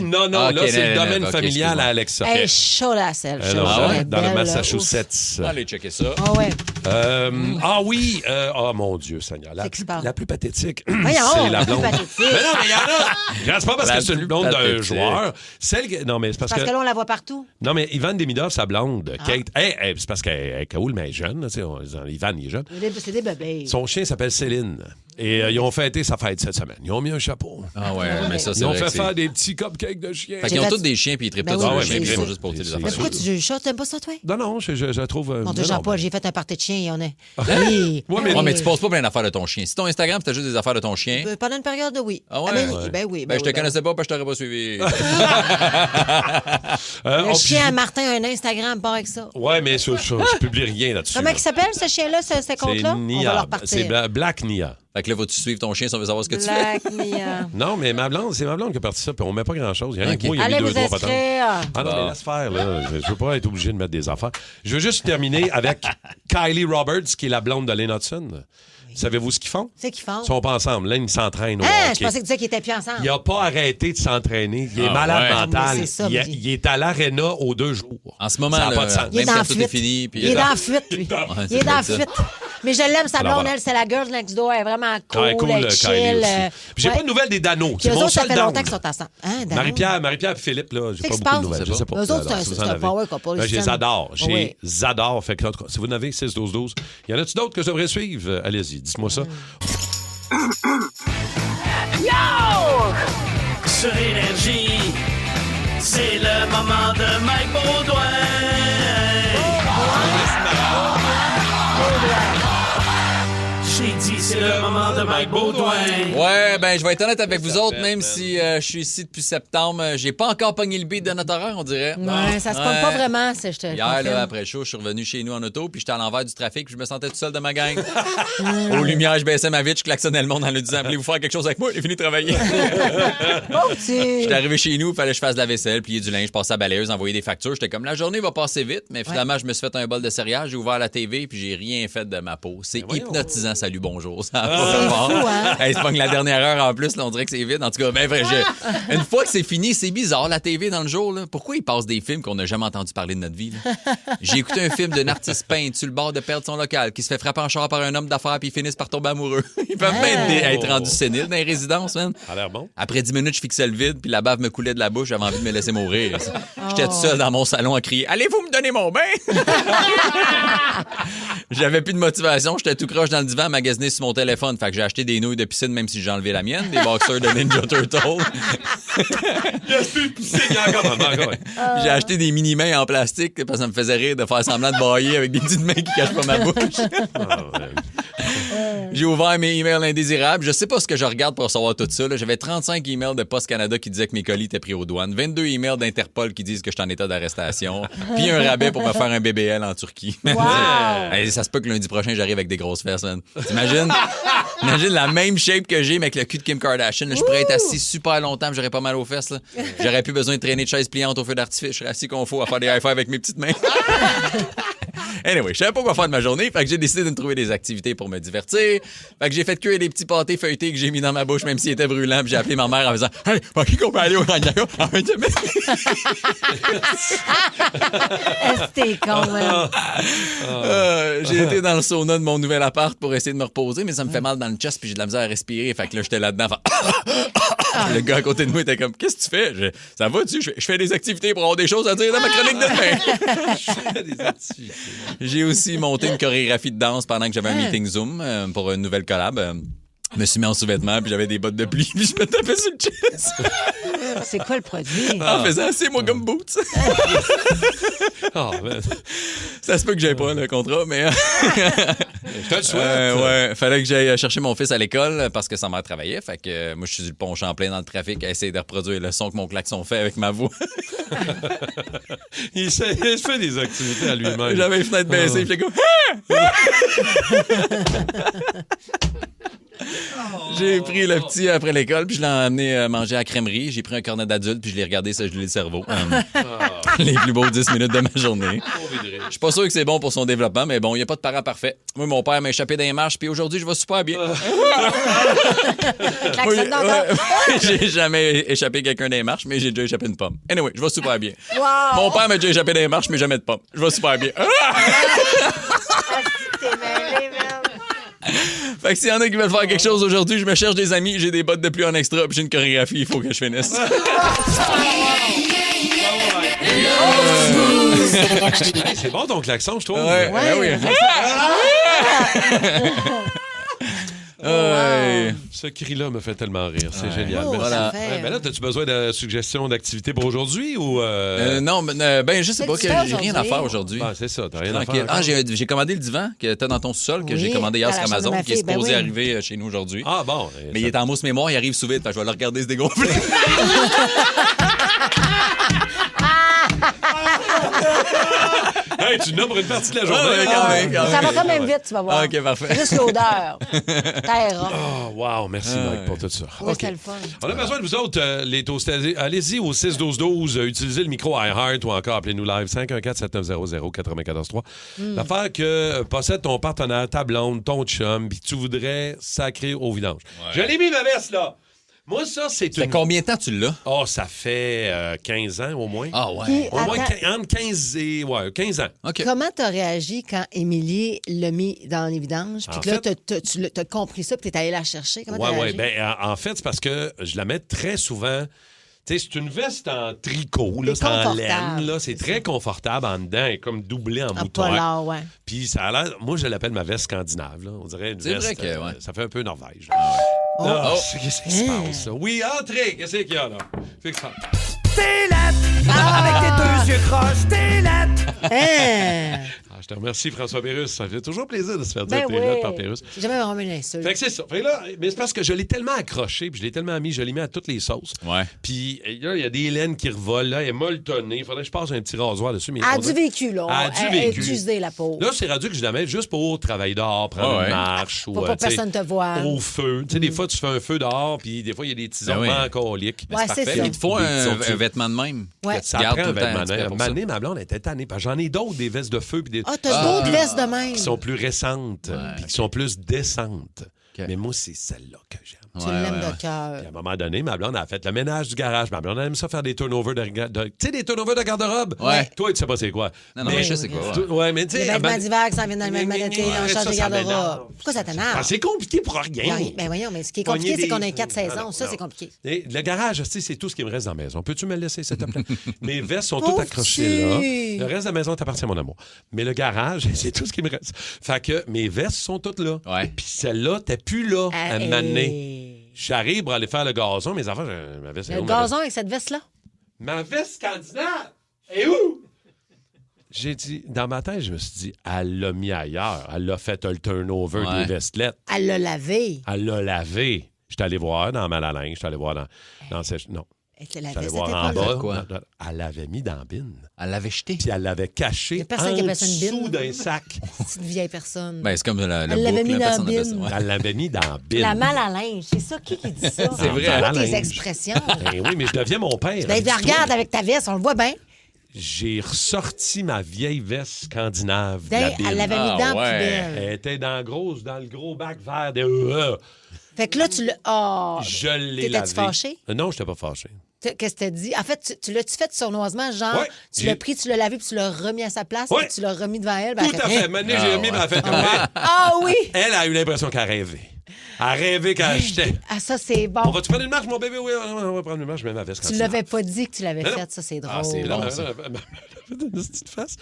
Non, là, c'est le domaine familial à Alexa. Elle est chaude à celle. Dans le Massachusetts. Allez checker ça. Ah ouais. Oui. Oh, mon Dieu, Seigneur. La plus pathétique, c'est la blonde. Mais non, mais il y en a. C'est pas parce que c'est une blonde d'un joueur. Non, mais c'est parce que là, on la voit partout. Non, mais Ivan Demidov, sa blonde, Kate, c'est parce qu'elle est cool, mais elle est jeune. Ivan, il est jeune. C'est des bébés. Son chien s'appelle Céline. Et ils ont fêté sa fête cette semaine. Ils ont mis un chapeau. Ah ouais, mais ça, c'est Ils ont fait faire des petits cupcakes de chiens. Fait qu'ils ont tous des chiens puis ils trippent tous sur les chiens puis ils sont juste pour des affaires. Mais pourquoi tu juges ça? T'aimes pas ça, toi? Non, je trouve... Mon Dieu, Jean-Paul, j'ai fait un party de chiens et on est... Oui. Mais tu poses pas plein d'affaires de ton chien. Si ton Instagram, c'était juste des affaires de ton chien... Pendant une période, oui. Ah ouais? Ben oui. Ben je te connaissais pas, je t'aurais pas suivi. Le chien à Martin a un Instagram, pas avec ça. Ouais, mais je publie rien là-dessus. Comment il s'appelle, ce chien-là, ce compte-là? On va leur partir. C'est Black Nia. Fait que là, vas-tu suivre ton chien si on veut savoir ce que tu fais? Black Nia. Non, mais c'est ma blonde qui a parti ça, puis on met pas grand-chose. Il y a rien que moi, il y a Allez mis 2-3 patentes. Ah non, mais laisse faire, là. Je veux pas être obligé de mettre des affaires. Je veux juste terminer avec Kylie Roberts, qui est la blonde de Lane Hudson. Savez-vous ce qu'ils font? C'est qu'ils font. Ils sont pas ensemble. Là, ils s'entraînent. Je pensais que tu disais qu'ils étaient plus ensemble. Il n'a pas arrêté de s'entraîner. Il est malade mental. Il est à l'aréna aux 2 jours. En ce moment, ça n'a pas de sens. Il est dans la fuite. Fini, il est dans la fuite, lui. Il est dans la fuite. Mais je l'aime, sa blonde, elle, c'est la girl next door. Elle est vraiment cool, elle chill. J'ai pas de nouvelles des Dano. Puis eux autres, ça fait longtemps qu'ils sont ensemble. Marie-Pierre et Philippe, là, j'ai pas beaucoup de nouvelles. Je sais pas. Eux autres, c'est un power couple. Je les adore. Je les adore. Fait que, si vous en avez 6-12-12, y en a-tu d'autres que je devrais suivre? Allez-y, dites-moi ça. Yo! Sur Énergie, c'est le moment de Mike Baudouin. J'ai dit, c'est le moment de Mike Baudouin. Ouais, ben, je vais être honnête avec vous autres, même si je suis ici depuis septembre. J'ai pas encore pogné le beat de notre horaire, on dirait. Ouais, ça se pogne pas vraiment, je te Hier, là, après le show, je suis revenu chez nous en auto, puis j'étais à l'envers du trafic, puis je me sentais tout seul de ma gang. Aux lumières, je baissais ma vitre, je klaxonnais le monde en lui disant, voulez-vous faire quelque chose avec moi? J'ai fini de travailler. J'étais arrivé chez nous, il fallait que je fasse de la vaisselle, plier du linge, passer à la balayeuse, envoyer des factures. J'étais comme, la journée va passer vite, mais finalement, je me suis fait un bol de céréales, j'ai ouvert la TV, puis j'ai rien fait de ma peau. C'est hypnotisant, salut, bonjour. Ça fou, hein? Hey, c'est pas que la dernière heure en plus, là, on dirait que c'est vide. En tout cas, ben, une fois que c'est fini, c'est bizarre, la TV dans le jour. Là. Pourquoi ils passent des films qu'on n'a jamais entendu parler de notre vie? Là? J'ai écouté un film d'un artiste peintre sur le bord de perdre son local, qui se fait frapper en char par un homme d'affaires puis ils finissent par tomber amoureux. Ils peuvent même être rendus séniles dans les résidences, man. Ça a l'air bon. Après 10 minutes, je fixais le vide puis la bave me coulait de la bouche. J'avais envie de me laisser mourir. J'étais tout seul dans mon salon à crier « Allez-vous me donner mon bain? » J'avais plus de motivation. J'étais tout croche dans le divan à magasiner sur mon téléphone. Fait que j'ai acheté des nouilles de piscine même si j'ai enlevé la mienne, des boxers de Ninja Turtle. Il y a plus de piscine, il y a encore. J'ai acheté des mini-mains en plastique parce que ça me faisait rire de faire semblant de bailler avec des petites mains qui cachent pas ma bouche. J'ai ouvert mes emails indésirables. Je sais pas ce que je regarde pour savoir tout ça. Là. J'avais 35 emails de Post Canada qui disaient que mes colis étaient pris aux douanes, 22 emails d'Interpol qui disent que je suis en état d'arrestation, puis un rabais pour me faire un BBL en Turquie. Wow. Hey, ça se peut que lundi prochain, j'arrive avec des grosses fesses, man. T'imagines? Imagine la même shape que j'ai, mais avec le cul de Kim Kardashian. Là, je pourrais être assis super longtemps, j'aurais pas mal aux fesses. Là. J'aurais plus besoin de traîner de chaise pliante au feu d'artifice. Je serais assis qu'on faut à faire des high-fives avec mes petites mains. Anyway, je savais pas quoi faire de ma journée, fait que j'ai décidé de me trouver des activités pour me divertir. Fait que j'ai fait cuire des petits pâtés feuilletés que j'ai mis dans ma bouche, même s'ils étaient brûlants, puis j'ai appelé ma mère en faisant « Hey, pas qui qu'on peut aller au Rangaga en fin de semaine? » Est-ce que t'es con, man? J'ai été dans le sauna de mon nouvel appart pour essayer de me reposer, mais ça me fait mal dans le chest puis j'ai de la misère à respirer. Fait que là, j'étais là-dedans. Le gars à côté de moi était comme « Qu'est-ce que tu fais? Ça va-tu? Je fais des activités pour avoir des choses à dire dans ma chronique de demain. » Je fais des activités. J'ai aussi monté une chorégraphie de danse pendant que j'avais un meeting Zoom pour une nouvelle collab. Je me suis mis en sous-vêtements, puis j'avais des bottes de pluie, puis je me tapais sur le chest. C'est quoi le produit? En faisant assez, moi, comme boots. Oh, ben. Ça se peut que j'aille pas le contrat, mais... Je te le souhaite. Ouais, fallait que j'aille chercher mon fils à l'école parce que sa mère travaillait. Fait que moi, je suis sur le pont Champlain dans le trafic à essayer de reproduire le son que mon klaxon fait avec ma voix. Il fait des activités à lui-même. J'avais les fenêtres baissées, puis j'étais comme... J'ai pris le petit après l'école, puis je l'ai emmené manger à la crèmerie. J'ai pris un cornet d'adulte, puis je l'ai regardé se geler le cerveau. Les plus beaux 10 minutes de ma journée. Je suis pas sûr que c'est bon pour son développement, mais bon, il n'y a pas de parent parfait. Moi, mon père m'a échappé dans les marches, puis aujourd'hui, je vais super bien. J'ai jamais échappé quelqu'un dans les marches, mais j'ai déjà échappé une pomme. Anyway, je vais super bien. Wow. Mon père m'a déjà échappé dans les marches, mais jamais de pomme. Je vais super bien. T'es mêlé, man. Fait que s'il y en a qui veulent faire quelque chose aujourd'hui, je me cherche des amis, j'ai des bottes de pluie en extra, puis j'ai une chorégraphie, il faut que je finisse. C'est bon ton klaxon, je trouve. Ouais. Ce cri-là me fait tellement rire. C'est génial. Voilà. Ben là, as-tu besoin de suggestions d'activités pour aujourd'hui ou non, ben je sais pas, que j'ai rien à faire aujourd'hui. Ben, c'est ça, t'as rien à Tranquille. faire. Ah, j'ai commandé le divan que t'as dans ton sous-sol, que j'ai commandé hier sur Amazon, qui est supposé arriver chez nous aujourd'hui. Ah bon. Mais il est en mousse mémoire, il arrive sous vide, fait que je vais le regarder se dégonfler. Hey, tu nommes une partie de la journée. Ça va quand même vite, tu vas voir. OK, parfait. C'est juste l'odeur. Terre. Oh, wow, merci Mike pour tout ça. Oui, OK. c'est le fun. On a besoin de vous autres, les toastés. Allez-y au 6-12-12, utilisez le micro iHeart ou encore appelez-nous live 514-7900-943. L'affaire que possède ton partenaire, ta blonde, ton chum, puis tu voudrais sacrer au vidange. Ouais. Je l'ai mis ma veste, là. Moi, ça, c'est une... combien de temps tu l'as? Oh, ça fait 15 ans au moins. Ah ouais? Au moins entre 15 et 15 ans. Okay. Comment t'as réagi quand Émilie l'a mis dans les vidanges? Puis là, t'as compris ça, puis t'es allé la chercher? Comment t'as réagi? Ben, en fait, c'est parce que je la mets très souvent... Tu sais, c'est une veste en tricot, là, c'est en laine, là, c'est très confortable en dedans, elle est comme doublée en mouton. Ouais. Puis ça a l'air... Moi, je l'appelle ma veste scandinave, là. On dirait une veste... C'est vrai que, ça fait un peu Norvège. Qu'est-ce qui se passe, là? Oui, entrez! Qu'est-ce qu'il y a, là? Fixe ça. T'es latte! Avec tes deux yeux croches, t'es latte! Je te remercie, François Pérusse. Ça fait toujours plaisir de se faire dire t'es latte par Pérusse. J'ai jamais vraiment une insulte. Fait que c'est ça. Fait que là, mais c'est parce que je l'ai tellement accroché, puis je l'ai tellement mis, je l'ai mis à toutes les sauces. Ouais. Puis là, il y a des laines qui revolent, là, elle est molletonnée. Il faudrait que je passe un petit rasoir dessus. Mais du vécu, là. Elle est usée, la peau. Là, c'est rendu que je la mets juste pour travailler dehors, prendre une marche. Pour pas personne te voit. Au feu. Tu sais, des fois, tu fais un feu dehors, puis des fois, il y a des petits enfants alcooliques. Ouais, c'est ça. Il te faut un vêtement de même. Ouais. Ça prend un vêtement de même. Mané, ma blonde était tannée. J'en ai d'autres, des vestes de feu. Ah, t'as d'autres vestes de même. Qui sont plus récentes, puis qui sont plus décentes. Mais moi, c'est celle-là que j'aime. Tu l'aimes de cœur. Puis à un moment donné, ma blonde a fait le ménage du garage. Ma blonde aime ça faire des turnovers tu sais, des turnovers de garde-robe? Ouais. Toi, tu sais pas c'est quoi. Non, mais je sais c'est quoi. Ouais, mais tu sais... Les vêtements d'hiver qui s'en viennent dans le même magasin, on change de garde-robe. Pourquoi ça t'énerve? C'est compliqué pour rien. Ben voyons, mais ce qui est compliqué, c'est qu'on a 4 saisons. Ça, c'est compliqué. Le garage, c'est tout ce qui me reste dans la maison. Peux-tu me le laisser, s'il te plaît? Mes vestes sont toutes accrochées là. Le reste de la maison t'appartient, mon amour. Mais le garage, c'est tout ce qui me reste. Fait que mes vestes sont toutes là. Ouais. Puis celle-là, t'es plus là à m'amener. J'arrive pour aller faire le gazon. Mes enfants, ma veste... Le gazon avec cette veste-là? Ma veste scandinave! Et où? J'ai dit, dans ma tête, je me suis dit, elle l'a mis ailleurs. Elle l'a fait le turnover des vestelettes. Elle l'a lavé. Elle l'a lavé. J'étais allé voir dans ma linge. J'étais allé voir dans non. J'étais allé voir en bas. Quoi? Elle l'avait mis dans la bine. Elle l'avait jeté. Puis elle l'avait caché en dessous d'un sac. C'est une vieille personne. Ben, c'est comme le elle l'avait mis dans la bine. Elle l'avait mis dans la bine. La malle à linge. C'est ça qui dit ça? C'est vrai. C'est pas tes expressions. Ben oui, mais je deviens mon père. Ben, regarde avec ta veste, on le voit bien. J'ai ressorti ma vieille veste scandinave de la bine. Elle l'avait mis dans la poubelle. Elle était dans le gros bac vert. Fait que là, tu l'as... Je l'ai lavé. T'étais-tu fâché? Non, je n'étais pas fâché. Qu'est-ce que t'as dit? En fait, tu l'as-tu fait sournoisement, genre, tu l'as pris, tu l'as lavé, puis tu l'as remis à sa place, puis tu l'as remis devant elle? Tout à fait. Maintenant, j'ai remis, elle fait comme Ah oui! Elle a eu l'impression qu'elle rêvait. Elle rêvait quand j'étais. Ah, ça, c'est bon. On va-tu prendre une marche, mon bébé? Oui, on va prendre une marche, je mets ma veste. Tu l'avais pas dit que tu l'avais faite, ça, c'est drôle. Ah, c'est long, ça. Une petite face.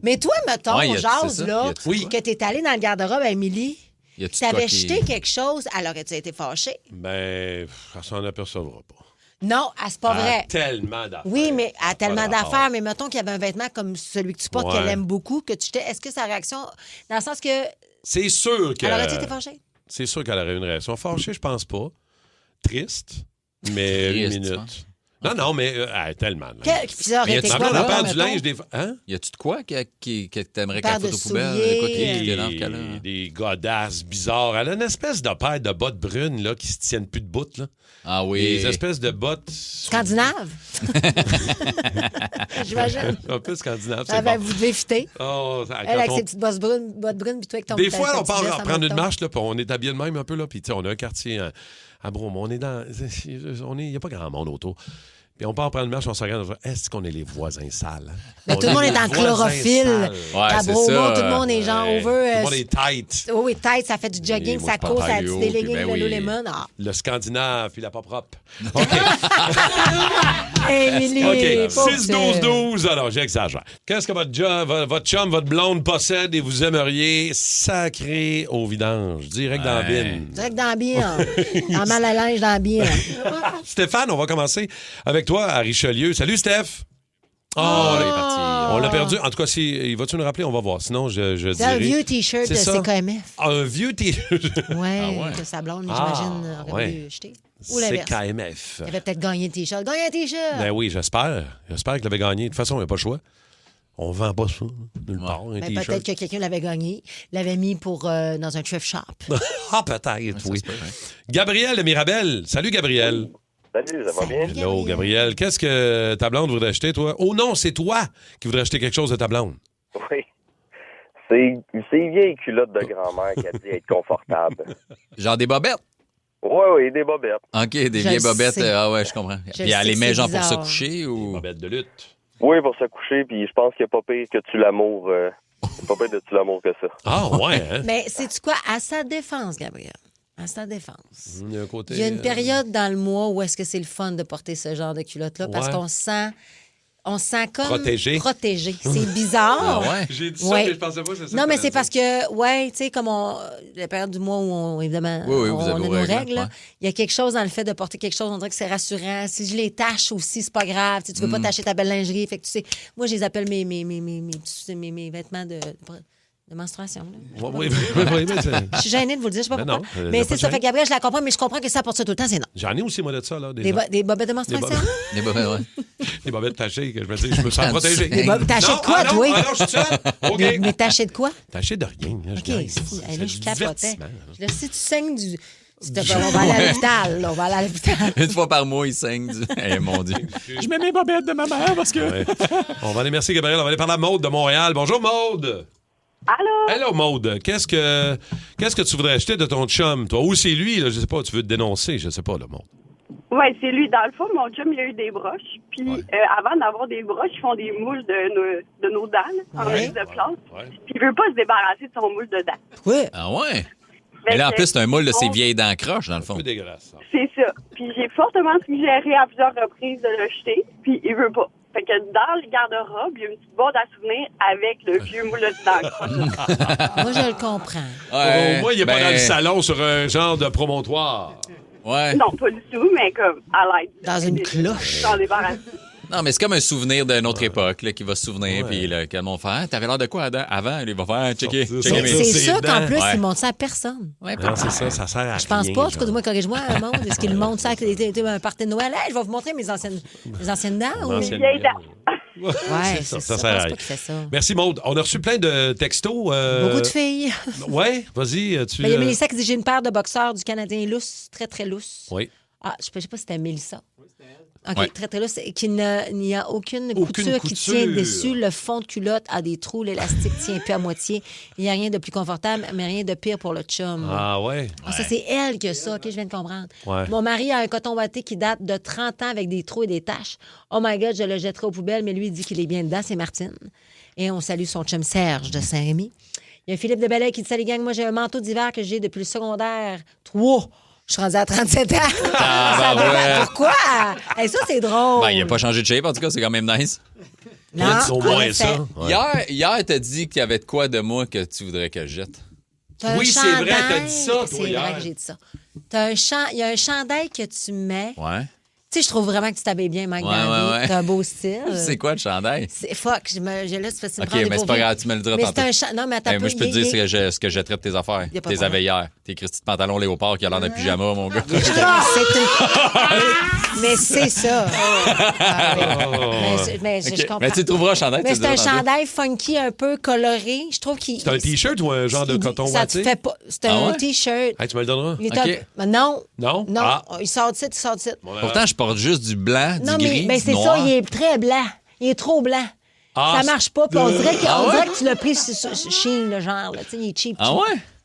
Mais toi, mettons, jase, là, que t'es allé dans le garde-robe à Émilie, t'avais jeté quelque chose, alors que tu as été fâché? Ben, elle s'en apercevra pas. Non, c'est pas vrai. Tellement d'affaires. Oui, mais à tellement d'affaires. Mais mettons qu'il y avait un vêtement comme celui que tu portes qu'elle aime beaucoup, que tu jetais. Est-ce que sa réaction, dans le sens que... C'est sûr que... Elle aurait-tu été fâchée? C'est sûr qu'elle aurait eu une réaction fâchée, je pense pas. Triste, mais une minute. Non, mais tellement. Puis ça aurait été quoi? On parle du linge des... Hein? Y a-tu de quoi que t'aimerais qu'elle fasse aux poubelles? Quoi qui t'énerve qu'elle a? Des godasses bizarres. Elle a une espèce de paire de bottes brunes là, qui se tiennent plus de bout. Là. Ah oui. Des espèces de bottes... Scandinaves? J'imagine. Un peu scandinave, c'est ah, ben, bon. vous devez fitter. Oh, elle avec ses petites bottes brunes, puis toi avec ton... Des fois, on part prendre une marche, là, puis on est habillé de même un peu, là, puis on a un quartier à Bromont. On est dans... Il n'y a pas grand monde autour. Puis on part prendre une marche, on se regarde, on se dit, est-ce qu'on est les voisins sales? Mais tout le monde est en chlorophylle. À Bromont, tout le monde est genre over. Tout le monde est tight. Oui, tight, ça fait du jogging, ça court, ça a du délégué, le Lululemon. Le Scandinave, puis la pas propre. OK. Émilie, OK. 6-12-12. Alors, j'exagère. Qu'est-ce que votre chum, votre blonde possède et vous aimeriez sacrer au vidange? Direct dans la bine. Direct dans la bine. En mal à linge dans la bine. Stéphane, on va commencer avec toi à Richelieu. Salut, Steph. Oh, il est parti. On l'a perdu. En tout cas, il va-tu nous rappeler? On va voir. Sinon, je dirais... C'est un vieux T-shirt de CKMF. Un vieux T-shirt? Oui, que sa blonde, j'imagine, aurait pu jeter. Ou l'inverse. CKMF. Il avait peut-être gagné le T-shirt. Gagné un T-shirt! Ben oui, j'espère. J'espère qu'il avait gagné. De toute façon, il n'y a pas le choix. On vend pas ça, nulle part, un T-shirt. Peut-être que quelqu'un l'avait gagné, l'avait mis pour dans un thrift shop. Ah, peut-être, oui. Gabriel de Mirabel. Salut, Gabriel. Salut, ça va bien? Hello, Gabriel. Qu'est-ce que ta blonde voudrait acheter, toi? Oh non, c'est toi qui voudrais acheter quelque chose de ta blonde. Oui. C'est une vieille culotte de grand-mère qui a dit être confortable. Genre des bobettes? Oui, des bobettes. OK, des vieilles bobettes. Ah ouais, je comprends. Puis elle les met genre pour se coucher ou... Des bobettes de lutte. Oui, pour se coucher, puis je pense qu'il n'y a pas pire que tu l'amour. Pas pire de tu l'amour que ça. Ah ouais, hein? Mais sais-tu quoi? À sa défense, Gabriel. À sa défense. Il y a une période dans le mois où est-ce que c'est le fun de porter ce genre de culotte-là parce qu'on se sent comme protégé. C'est bizarre. Ah ouais? J'ai dit ça, mais je pensais pas que c'est ça. Non, mais c'est parce que, tu sais, comme la période du mois où évidemment, on a nos règles, il y a quelque chose dans le fait de porter quelque chose, on dirait que c'est rassurant. Si je les tâche aussi, c'est pas grave. Tu veux pas tâcher ta belle lingerie. Fait que tu sais, moi, je les appelle mes vêtements de menstruation. Là. Oui, mais je suis gênée de vous le dire, je sais pas pourquoi. Mais c'est ça, fait Gabriel, je la comprends, mais je comprends que ça porte ça tout le temps, c'est non. J'en ai aussi, moi, de ça. Là, des bobettes de menstruation? Des bobettes, oui. Des bobettes tachées, que je me dis, je me sens protégé. Tachées de quoi, toi? Ah non, je suis seul. OK. Mais tachées de quoi? Tachées de rien. OK, là, je capotais. Là, si tu saignes du... On va aller à l'hôpital. On va aller à l'hôpital. Une fois par mois, il saigne. Mon Dieu. Je mets mes bobettes de ma mère parce que... On va aller, merci, Gabriel. On va aller parler à Maude de Montréal. Bonjour, Maude. Allô? Hello, Maude. Qu'est-ce que tu voudrais acheter de ton chum, toi? Ou c'est lui, là, je sais pas, tu veux te dénoncer, je sais pas, là, Maude. Oui, c'est lui. Dans le fond, mon chum, il a eu des broches. Puis, avant d'avoir des broches, ils font des moules de nos dents, là, en mise de place. Puis, il veut pas se débarrasser de son moule de dents. Oui. Ah ouais? Mais là, en plus, c'est un moule de ses vieilles dents croches, dans le fond. C'est dégueulasse. C'est ça. Puis, j'ai fortement suggéré à plusieurs reprises de le jeter. Puis, il veut pas. Fait que dans le garde-robe, il y a une petite boîte à souvenirs avec le vieux moule de dents croches. Moi, je le comprends. Ouais, Au moins, il est pas dans le salon sur un genre de promontoire. Ouais. Non, pas du tout, mais comme à l'aide. Dans une cloche. S'en débarrasser. Non, mais c'est comme un souvenir d'une autre époque là, qui va se souvenir. Puis là, quand on fait t'avais l'air de quoi avant? Il va faire checker. C'est sûr qu'en plus, il montre ça à personne. Non, c'est ça, ça sert à rien. Je pense pas. En tout cas, moi, corrige-moi, monde. Est-ce qu'il montre ça à un party de Noël? Hey, je vais vous montrer mes anciennes dents. Mes vieilles dents. Ouais, c'est ça. sert à rien. Pas qu'il fait ça. Merci, Maude. On a reçu plein de textos. Beaucoup de filles. Ouais, vas-y. Il y a Mélissa qui dit j'ai une paire de boxeurs du Canadien lousse, très, très lousse. Oui. Ah, je sais pas si c'était Mélissa. OK, Ouais. très, très lousse. Il n'y a aucune couture qui tient dessus. Le fond de culotte a des trous. L'élastique tient plus à moitié. Il n'y a rien de plus confortable, mais rien de pire pour le chum. Ah ouais? Ah, ça, c'est elle qui a ça. OK, je viens de comprendre. Ouais. Mon mari a un coton watté qui date de 30 ans avec des trous et des taches. Oh my God, je le jetterai aux poubelles, mais lui, il dit qu'il est bien dedans. C'est Martine. Et on salue son chum Serge de Saint-Rémy. Il y a Philippe de Belleuil qui dit « Salut gang, moi, j'ai un manteau d'hiver que j'ai depuis le secondaire 3. Je suis rendue à 37 ans. Ah, ben ouais. Pourquoi? Hey, ça, c'est drôle. Ben, il a pas changé de shape, en tout cas, c'est quand même nice. Non, au moins ça. Ouais. Hier, t'as dit qu'il y avait de quoi de moi que tu voudrais que je jette. T'as un Oui, c'est vrai, chandail. t'as dit ça, toi, C'est hier. vrai que j'ai dit ça. Il y a un chandail que tu mets. Ouais. Tu sais, je trouve vraiment que tu t'habilles bien, Mike, Ouais, dans la vie. ouais. T'as un beau style. C'est quoi le chandail? Fuck, je laisse parce que OK, mais c'est pas grave, tu me le diras mais tantôt. c'est un non, mais attends, Moi, je peux te dire ce que je jetterais de tes affaires. Y a pas de Tes problème. avais hier. Tes Christy de pantalon léopard qui a l'air d'un pyjama, mon gars. Mais c'est ça. Ah, oui. Mais je OK. comprends. Mais tu trouveras un chandail. Mais tu c'est un le diras tantôt. chandail funky, un peu coloré. Je trouve qu'il. C'est un T-shirt ou un genre de coton Ça te watté? fait pas. C'est Ah un ouais? T-shirt. Hey, tu me le donneras? Il est OK. Non. Non? Non. Ah. Il sort de site, il sort de site. Pourtant, je porte juste du blanc, du Non, gris, mais du c'est noir. ça, il est très blanc. Il est trop blanc. Ah, Ça marche pas. Puis on dirait que, Ah on ouais? dirait que tu l'as pris sur Shein, le genre. Là. Tu sais, il est cheap. Ah ouais?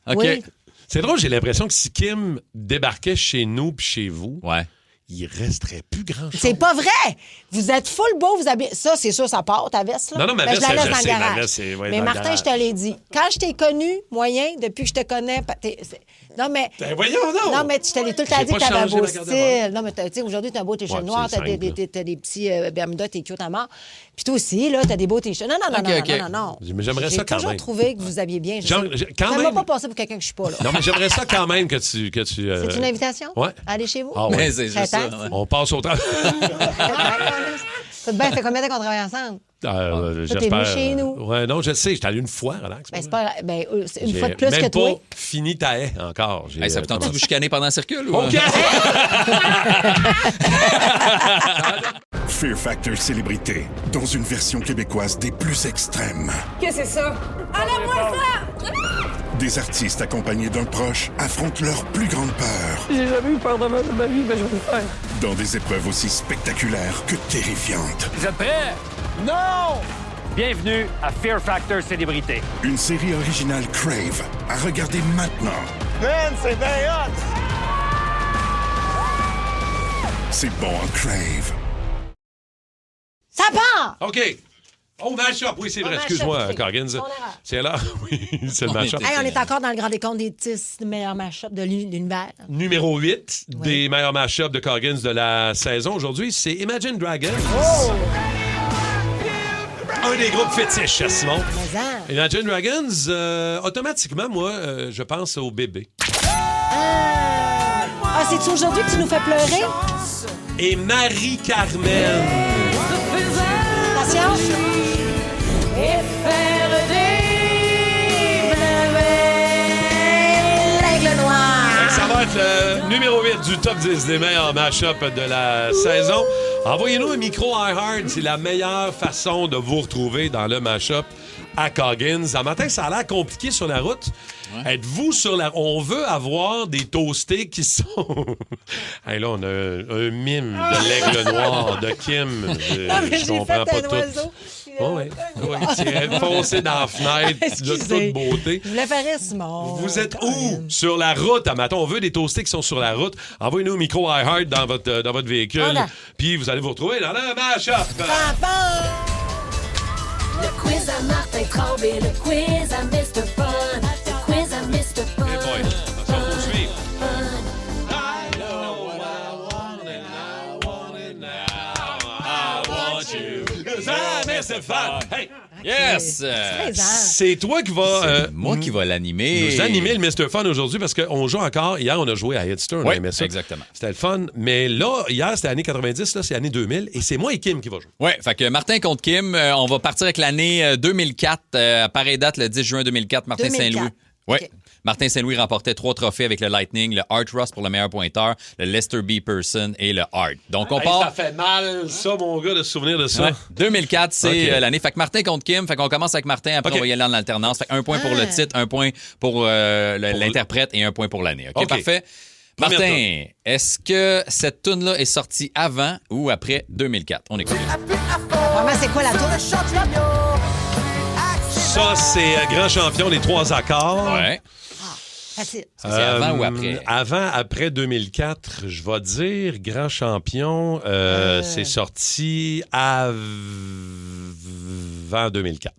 OK. Oui. C'est drôle, j'ai l'impression que si Kim débarquait chez nous puis chez vous, Ouais. il resterait plus grand-chose. C'est pas vrai! Vous êtes full beau, vous habillez. Ça, c'est sûr, ça part, ta veste, là. Non, non, ma Ben, veste, je la laisse je dans le sais, ma garage. veste, c'est- ouais, mais dans le Martin, garage. je te l'ai dit. Quand je t'ai connu, moyen, depuis que je te connais. Non, mais. Ben, voyons donc! Non, mais tu t'es tout le temps J'ai dit que pas t'avais un changé beau ma garde-robe. style. Non, mais tu sais, aujourd'hui, t'as un beau t-shirt Ouais, noir, c'est t'as des petits Bermuda, t'es cute à mort. Puis toi aussi, là, t'as des beaux t-shirts. Non, non, OK, non, OK. non, non, non. Mais j'aimerais ça quand J'ai toujours même. trouvé que vous habillez bien. Quand Ça m'a même. pas passé pour quelqu'un que je suis pas, là. Non, mais j'aimerais ça quand même que tu. C'est une invitation? Ouais. Allez chez vous? Ah ouais. Mais c'est juste ça. Très ouais. On passe au temps. Ça fait combien de temps qu'on travaille ensemble? Toi, t'es venu chez nous. Ouais, non, je sais, j'étais allé une fois, relax. Ben, c'est pas. Ben, c'est une J'ai fois de plus même que toi. pas fini ta haie encore. Hey, ça vous tente de vous chicaner pendant le circule? Ou... OK! Fear Factor Célébrité, dans une version québécoise des plus extrêmes. Qu'est-ce que c'est ça? Enlève-moi ça! Des artistes accompagnés d'un proche affrontent leur plus grande peur J'ai jamais eu peur de ma vie, mais je vais le faire. dans des épreuves aussi spectaculaires que terrifiantes. Vous êtes prêts? Non! Bienvenue à Fear Factor Célébrité. Une série originale Crave à regarder maintenant. Man, c'est bien hot! C'est bon en Crave. Ça part! OK. Oh, match-up, oui, c'est vrai. match-up, Excuse-moi, c'est Corgins. ton erreur. C'est là. Oui, c'est le match-up. Hey, on est encore dans le grand décompte des 10 meilleurs match-ups de l'univers. Numéro 8 des meilleurs match-ups de Corgins de la saison. Aujourd'hui, c'est Imagine Dragons. Oh! Un des groupes fétiches, Simon. Mais hein. Imagine Dragons, automatiquement, moi, je pense au bébé. Ah, c'est-tu aujourd'hui que tu nous fais pleurer? Et Marie-Carmen. Attention. L'aigle noir. Ça va être le numéro 8 du top 10 des meilleurs match-ups de la saison. Envoyez-nous un micro iHeart. C'est la meilleure façon de vous retrouver dans le match-up à Coggins. Un matin, ça a l'air compliqué sur la route. Ouais. Êtes-vous sur la... On veut avoir des toastés qui sont... hey, là, on a un mime de l'aigle noir de Kim. Non, mais je comprends pas tout. Oui. C'est foncé dans la fenêtre de toute beauté. Je voulais faire Simon. Vous êtes où? Sur la route, Maton. On veut des toastés qui sont sur la route. Envoyez-nous un micro iHeart dans votre véhicule. Voilà. Puis vous allez vous retrouver dans le match-up. Le quiz à Martin Tremblay, le quiz à Mr. Fun. Le quiz à Mr. Fun. Hey boy, ça va poursuivre. C'est fun. Hey. Yes! C'est toi qui vas... moi qui va l'animer. Nous animer le Mr. Fun aujourd'hui parce qu'on joue encore. Hier, on a joué à Headster. On aimait ça. Exactement. C'était le fun. Mais là, hier, c'était l'année 90. Là, c'est l'année 2000. Et c'est moi et Kim qui va jouer. Oui, fait que Martin contre Kim. On va partir avec l'année 2004. À pareille date, le 10 juin 2004. Martin Saint-Louis. Oui. Okay. Martin Saint-Louis remportait 3 trophées avec le Lightning, le Art Ross pour le meilleur pointeur, le Lester B. Person et le Hart. Donc, on part... Ça fait mal, ça, mon gars, de se souvenir de ça. Ouais. 2004, c'est l'année. Fait que Martin contre Kim. Fait qu'on commence avec Martin. Après, on va y aller en alternance. Fait 1 point pour le titre, 1 point pour l'interprète et 1 point pour l'année. OK, parfait. Martin, est-ce que cette toune-là est sortie avant ou après 2004? On écoute. Vraiment, c'est quoi la toune? Ça, c'est Grand Champion, les 3 accords. Ouais. Facile. C'est avant ou après? Avant, après 2004, je vais dire Grand Champion, c'est sorti avant 2004.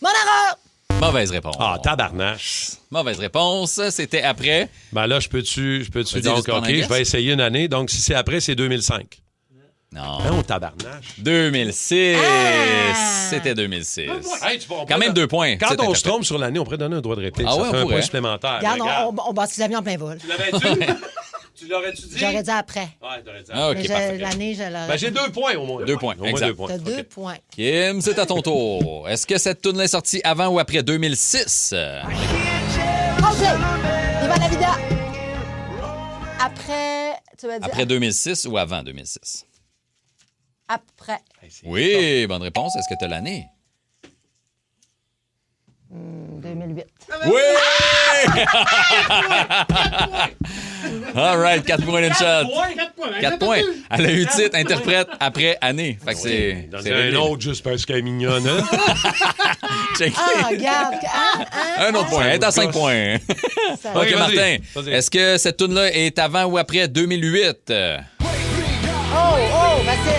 Mon erreur! Mauvaise réponse. Ah, tabarnache. Mauvaise réponse. C'était après. Ben là, je peux-tu donc, OK, je vais essayer une année. Donc, si c'est après, c'est 2005. Non. Non, tabarnache. 2006. C'était 2006. Hey, quand même 2 points. Quand on se trompe sur l'année, on pourrait donner un droit de réplique. Ah ça ouais, fait on un pourrait. point supplémentaire. Regarde, on bâtit l'avion en plein vol. Tu l'avais-tu? Tu l'aurais-tu dit? J'aurais dit après. Ouais, t'aurais dit après. Mais l'année, je l'aurais... Ben, j'ai 2 points au moins. 2 points, exact. T'as 2 points. Kim, c'est à ton tour. Est-ce que cette toune est sortie avant ou après 2006? OK. Ivan Navida. Après, tu vas dire... Après 2006 ou avant 2006? Après. Oui, bonne réponse. Est-ce que tu as l'année? 2008. Oui! All right, 4 points d'une shot. 4 points. Elle a eu titre, interprète, après année. Fait que c'est... un autre juste parce qu'elle est mignonne, hein? Regarde. Un autre point. Elle est à 5 points. OK, Martin. Est-ce que cette toune-là est avant ou après 2008? Facile.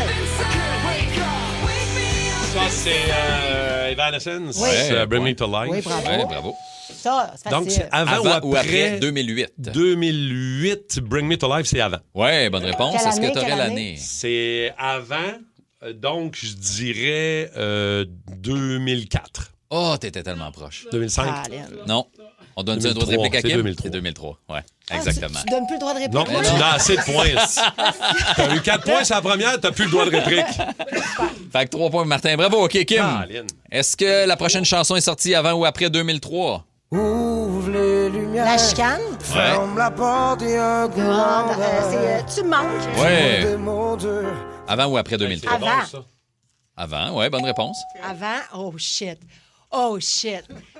Ça, c'est Evanescence. Oui. Bring Me to Life. Oui, bravo. Ouais, bravo. Ça, c'est facile. Donc, c'est avant ou après 2008? 2008, Bring Me to Life, c'est avant. Oui, bonne réponse. Quelle Est-ce que année, tu aurais quelle l'année? C'est avant, donc je dirais 2004. Oh, t'étais tellement proche. 2005? Non. On donne un droit de réplique à Kim? C'est 2003. C'est 2003, ouais. Exactement. Tu donnes plus le droit de réplique? Non, tu n'as assez de points. T'as eu 4 points sur la première, t'as plus le droit de réplique. Fait que 3 points, Martin. Bravo, OK, Kim. Est-ce que la prochaine chanson est sortie avant ou après 2003? Ouvre les lumières. La chicane? Ferme la porte et un grand Tu manques. Ouais. Avant ou après 2003? Avant. Avant, ouais, bonne réponse. Avant? Oh, shit.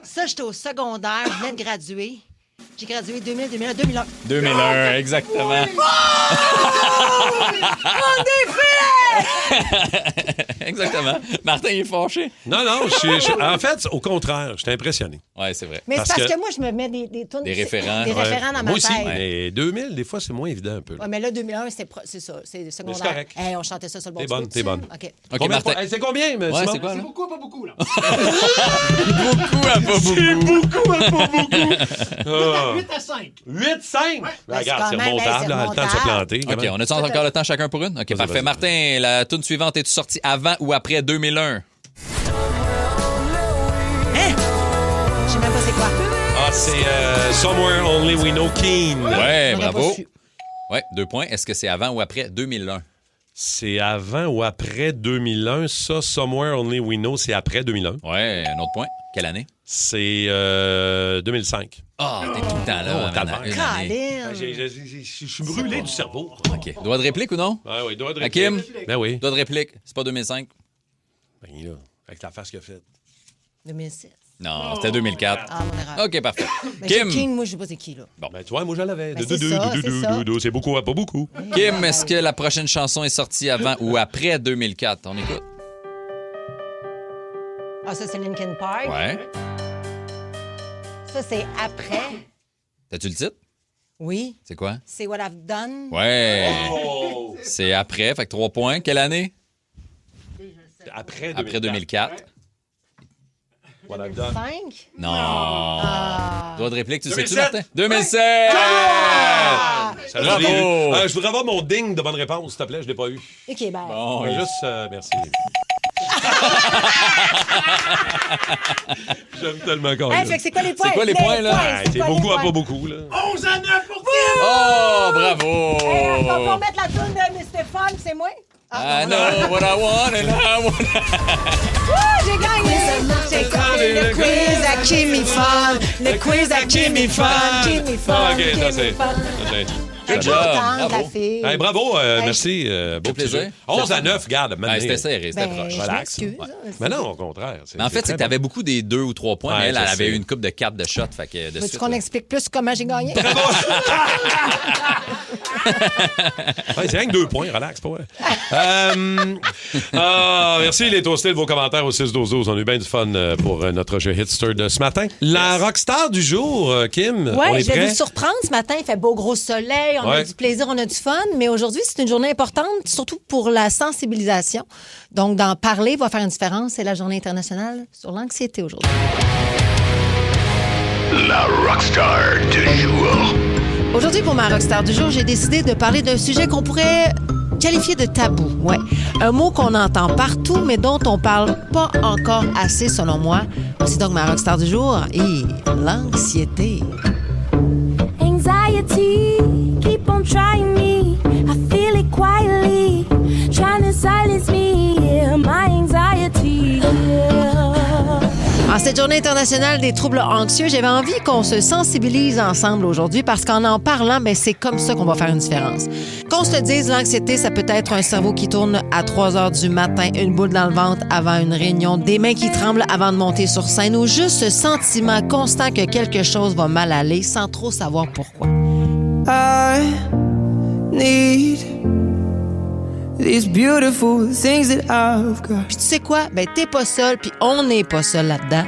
Ça, j'étais au secondaire, je venais de graduer. J'ai gradué 2000, 2001, 2001. 2001, exactement. On défait! Exactement. Martin, il est fâché. Non, en fait, au contraire, j'étais impressionné. Ouais, c'est vrai. Mais c'est parce que moi, je me mets des tunes. Des référents. Des référents dans ma moi aussi, tête. mais 2000, des fois, c'est moins évident un peu. Ouais, mais là, 2001, c'est ça. C'est secondaire. C'est correct. Hey, on chantait ça sur le bon T'es bonne. OK. OK, Martin. C'est combien, mais ouais, c'est quoi, C'est beaucoup à pas beaucoup, là. Beaucoup à pas beaucoup. C'est beaucoup à pas beaucoup. 8 à 5. 8-5? Ouais. Regarde, c'est quand même, remontable, c'est le temps de se planter. OK, on a encore le temps chacun pour une? OK, parfait. vas-y. Martin, la tune suivante est-tu sortie avant ou après 2001? Je sais même pas c'est quoi. Ah, c'est Somewhere Only We Know Keen. Ouais, J'aurais bravo. pas su. Ouais, 2 points. Est-ce que c'est avant ou après 2001? C'est avant ou après 2001. Ça, Somewhere Only We Know, c'est après 2001. Ouais, un autre point. Quelle année? C'est 2005. Ah, t'es tout le temps là. Oh, maintenant. Une année. Colin. Je suis brûlé du cerveau. OK. Droit de réplique ou non? Ah oui, doigt de Hakim? réplique. Ben oui. Droit de réplique. C'est pas 2005? Ben là, avec la face qu'il a faite. 2006. Non, c'était 2004. Ah, mon erreur. OK, parfait. Mais Kim? King, moi, je sais pas c'est qui, là. Bon, ben tu vois, moi, je l'avais. Ben, c'est ça. C'est beaucoup à pas beaucoup. Kim, est-ce que la prochaine chanson est sortie avant ou après 2004? On écoute. Ah, ça, c'est Linkin Park. Ouais. Ça, c'est après. T'as-tu le titre? Oui. C'est quoi? C'est What I've Done. Ouais. Oh. C'est après, fait que 3 points. Quelle année? Après 2004. What I've done. 5? Non. Droit de réplique, tu 2007. sais-tu, Martin? 2007! Bravo! Je voudrais avoir mon ding de bonne réponse, s'il te plaît. Je l'ai pas eu. OK, ben. Bon, Juste, merci. J'aime tellement quand Hey, fait que c'est quoi les points? C'est quoi les points, là? C'est beaucoup à pas beaucoup, là. 11-9 pour Kim! Oh, bravo! Hey, on va mettre la toune de Mr. Fun, c'est moi? I know what I want and I want... J'ai gagné! J'ai gagné le quiz à Kimmy Fun! Le quiz à Kimmy Fun! Kimmy Fun! OK, ça c'est. Good job! Bravo. Hey, bravo, merci. Beau plaisir. 11-9, garde. C'était serré, c'était proche. Relax. Mais non, au contraire. Mais en fait, c'est que t'avais beaucoup des 2 ou 3 points, Ouais, mais elle je avait sais. une coupe de 4 de shot. Fait que de Veux-tu suite, qu'on là. explique plus comment j'ai gagné? Ouais, c'est rien que 2 points, relax, pas vrai. Merci les toastés de vos commentaires au 6-12-12. On a eu bien du fun pour notre jeu Hitster de ce matin. La rockstar du jour, Kim, on Oui, est je vais prêt? vous surprendre ce matin. Il fait beau gros soleil, on a Ouais. du plaisir, on a du fun. Mais aujourd'hui, c'est une journée importante, surtout pour la sensibilisation. Donc, d'en parler va faire une différence. C'est la journée internationale sur l'anxiété aujourd'hui. La rockstar du jour. Aujourd'hui, pour ma rockstar du jour, j'ai décidé de parler d'un sujet qu'on pourrait qualifié de tabou. Ouais. Un mot qu'on entend partout, mais dont on parle pas encore assez, selon moi. C'est donc ma rockstar du jour et l'anxiété. Anxiety, keep on trying me. I feel it quietly, trying to silence me. Yeah, my anxiety. Yeah. En cette journée internationale des troubles anxieux, j'avais envie qu'on se sensibilise ensemble aujourd'hui parce qu'en parlant, ben, c'est comme ça qu'on va faire une différence. Qu'on se le dise, l'anxiété, ça peut être un cerveau qui tourne à 3 heures du matin, une boule dans le ventre avant une réunion, des mains qui tremblent avant de monter sur scène ou juste ce sentiment constant que quelque chose va mal aller sans trop savoir pourquoi. I need these beautiful things that I've got. Puis tu sais quoi? Ben t'es pas seul, puis on n'est pas seul là-dedans.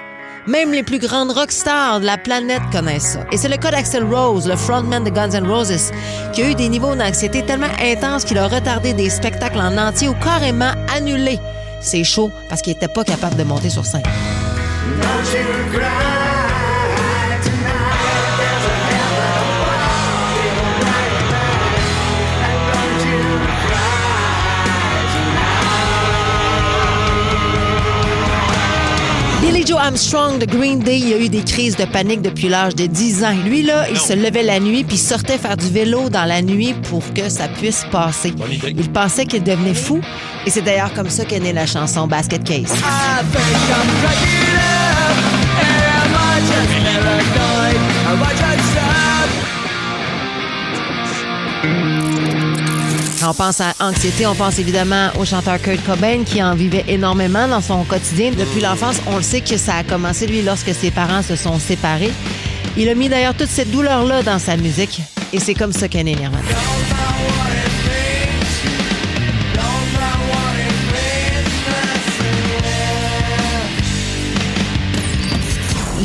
Même les plus grandes rockstars de la planète connaissent ça. Et c'est le cas d'Axl Rose, le frontman de Guns N' Roses, qui a eu des niveaux d'anxiété tellement intenses qu'il a retardé des spectacles en entier ou carrément annulé ses shows parce qu'il était pas capable de monter sur scène. Don't you cry tonight. There's a hell of a world right back. And don't you cry tonight. Billy Joe Armstrong de Green Day, il a eu des crises de panique depuis l'âge de 10 ans. Lui, là, il se levait la nuit puis sortait faire du vélo dans la nuit pour que ça puisse passer. Il pensait qu'il devenait fou. Et c'est d'ailleurs comme ça qu'est née la chanson Basket Case. I think I'm cracking up. Am I just paranoid? Am I just sad? Quand on pense à anxiété, on pense évidemment au chanteur Kurt Cobain qui en vivait énormément dans son quotidien. Depuis l'enfance, on le sait que ça a commencé, lui, lorsque ses parents se sont séparés. Il a mis d'ailleurs toute cette douleur-là dans sa musique. Et c'est comme ça qu'est né Nirvana.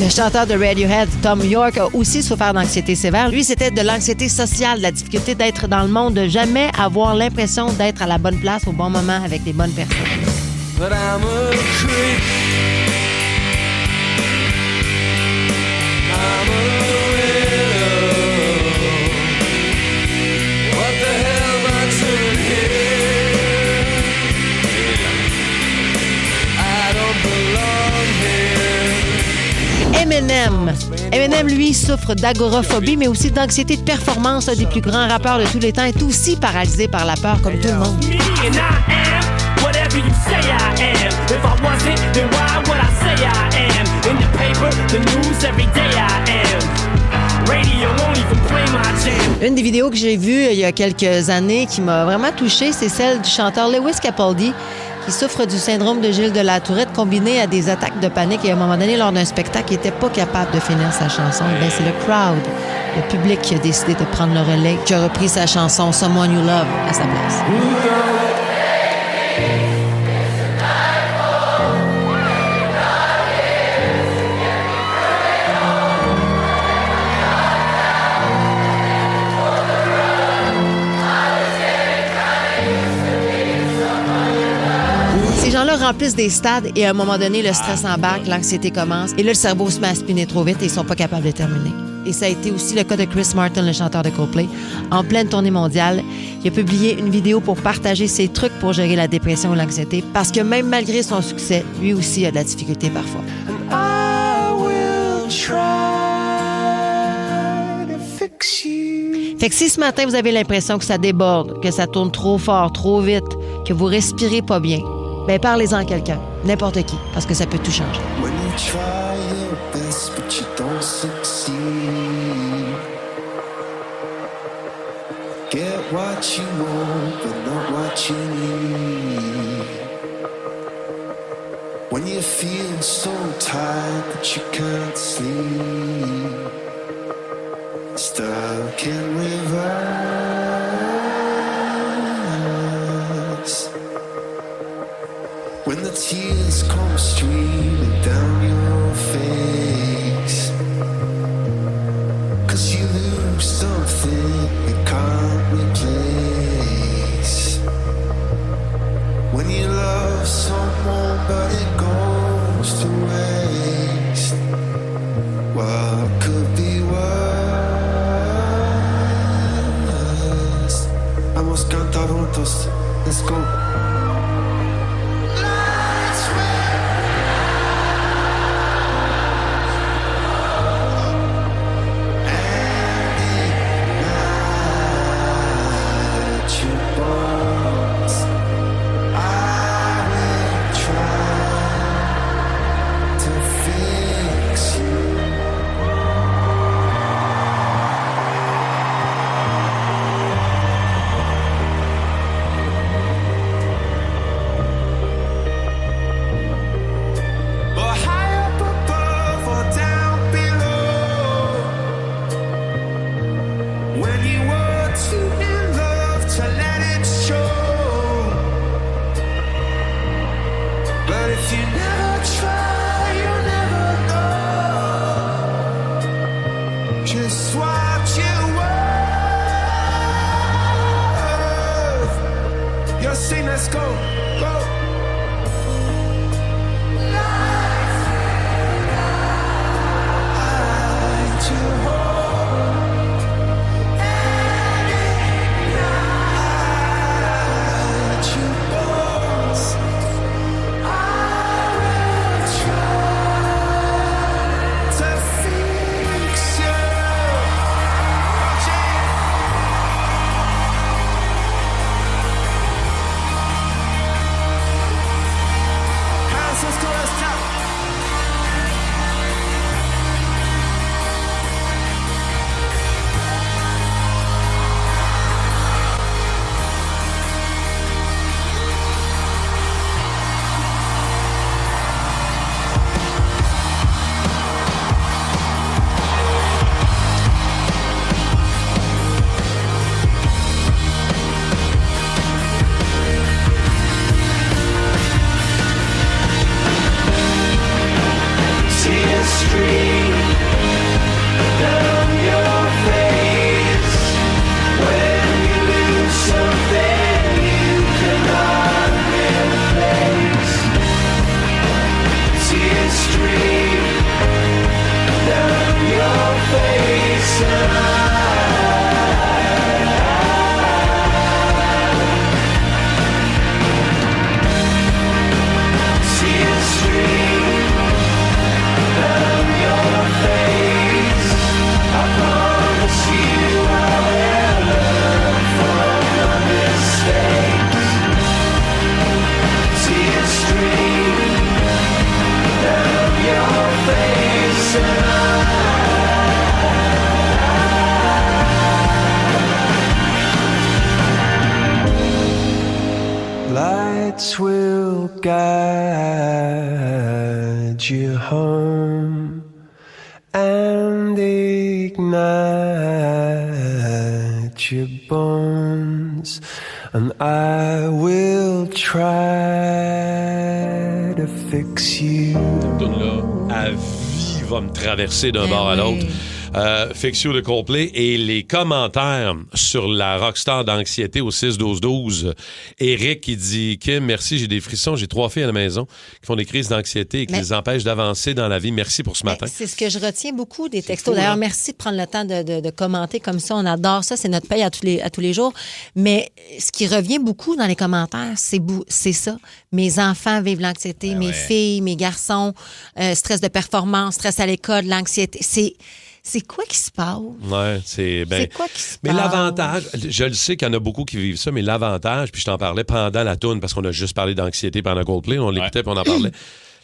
Le chanteur de Radiohead, Tom York, a aussi souffert d'anxiété sévère. Lui, c'était de l'anxiété sociale, de la difficulté d'être dans le monde, de jamais avoir l'impression d'être à la bonne place au bon moment avec les bonnes personnes. But I'm a creep. I'm a widow. What the hell am I doing here? I don't belong here. Eminem, lui, souffre d'agoraphobie, mais aussi d'anxiété de performance. L'un des plus grands rappeurs de tous les temps est aussi paralysé par la peur, comme tout le monde. Whatever you say I am. If I wasn't, then why would I say I am? In the paper, the news, every day I am. Radio won't even play my jam. Une des vidéos que j'ai vues il y a quelques années qui m'a vraiment touchée, c'est celle du chanteur Lewis Capaldi qui souffre du syndrome de Gilles de la Tourette combiné à des attaques de panique. Et à un moment donné, lors d'un spectacle, il n'était pas capable de finir sa chanson. Ben, c'est le crowd, le public qui a décidé de prendre le relais, qui a repris sa chanson Someone You Love à sa place. gens-là remplissent des stades et à un moment donné, le stress embarque, l'anxiété commence. Et là, le cerveau se met à spinner trop vite et ils sont pas capables de terminer. Et ça a été aussi le cas de Chris Martin, le chanteur de Coldplay. En pleine tournée mondiale, il a publié une vidéo pour partager ses trucs pour gérer la dépression ou l'anxiété parce que même malgré son succès, lui aussi a de la difficulté parfois. Fait que si ce matin, vous avez l'impression que ça déborde, que ça tourne trop fort, trop vite, que vous respirez pas bien, ben parlez-en à quelqu'un, n'importe qui, parce que ça peut tout changer. When you try your best but you don't succeed, get what you want but not what you need. When you feel so tired that you can't sleep, stuck in reverse. When the tears come streaming down your face, 'cause you lose something you can't replace. When you love someone but it goes to waste, what could be worse? Vamos a cantar juntos, let's go. Lights will guide you home and ignite your bones, and I will try to fix you. Cette tune-là, à vie, va me traverser d'un bord à l'autre. Fix You de Coldplay et les commentaires sur la rockstar d'anxiété au 6-12-12. Éric qui dit « Kim, merci, j'ai des frissons, j'ai 3 filles à la maison qui font des crises d'anxiété et qui les empêchent d'avancer dans la vie. Merci pour ce matin. » C'est ce que je retiens beaucoup des textos. D'ailleurs, merci de prendre le temps de commenter comme ça. On adore ça. C'est notre paye à tous les jours. Mais ce qui revient beaucoup dans les commentaires, c'est ça. Mes enfants vivent l'anxiété, mes filles, mes garçons, stress de performance, stress à l'école, l'anxiété. C'est quoi qui se passe? Ouais, c'est quoi qui se passe? Mais l'avantage, je le sais qu'il y en a beaucoup qui vivent ça, mais l'avantage, puis je t'en parlais pendant la toune, parce qu'on a juste parlé d'anxiété pendant Coldplay, on l'écoutait puis on en parlait.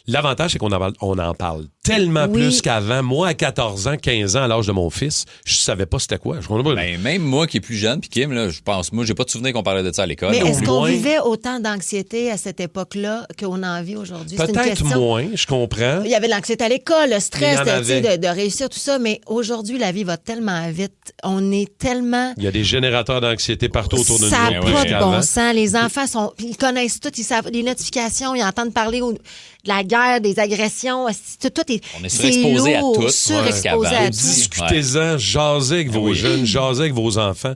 L'avantage, c'est qu'on en parle tellement plus qu'avant. Moi, à 14 ans, 15 ans, à l'âge de mon fils, je savais pas c'était quoi. Même moi qui est plus jeune, puis Kim, là, je pense, moi, j'ai pas de souvenir qu'on parlait de ça à l'école. Mais est-ce qu'on vivait autant d'anxiété à cette époque-là qu'on en vit aujourd'hui? Peut-être c'est une question. moins, je comprends. Il y avait l'anxiété à l'école, le stress de réussir, tout ça, mais aujourd'hui, la vie va tellement vite. On est tellement... Il y a des générateurs d'anxiété partout autour de nous. Ça n'a pas de bon sens. Les enfants, ils connaissent tout, ils savent les notifications, ils entendent parler de la guerre, des agressions. On est surexposé à tout. Surexposé à tout. Discutez-en, jasez avec vos jeunes, jasez avec vos enfants.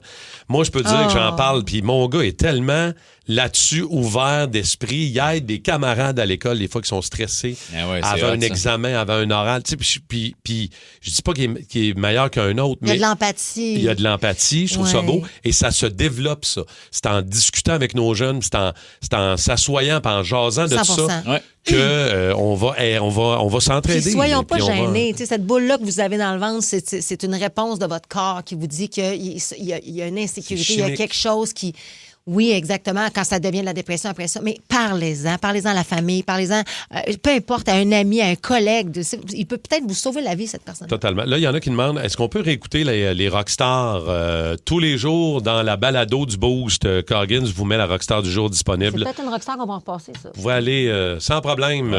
Moi, je peux dire que j'en parle, puis mon gars est tellement là-dessus ouvert d'esprit. Il aide des camarades à l'école, des fois, qui sont stressés avant un examen, avant un oral. Puis je dis pas qu'il est meilleur qu'un autre, mais... Il y a de l'empathie. Il y a de l'empathie, je trouve ça beau. Et ça se développe, ça. C'est en discutant avec nos jeunes, c'est en s'assoyant, en jasant de 100%. Tout ça, que on va s'entraider. Puis soyons pas gênés. Cette boule-là que vous avez dans le ventre, c'est une réponse de votre corps qui vous dit qu'il y a une insécurité, il y a quelque chose qui... Oui, exactement, quand ça devient de la dépression après ça. Mais parlez-en à la famille, parlez-en, peu importe, à un ami, à un collègue. Il peut peut-être vous sauver la vie, cette personne. Totalement. Là, il y en a qui demandent, est-ce qu'on peut réécouter les rockstars tous les jours dans la balado du Boost? Coggins vous met la rockstar du jour disponible. C'est peut-être une rockstar qu'on va repasser, ça. Vous pouvez aller sans problème.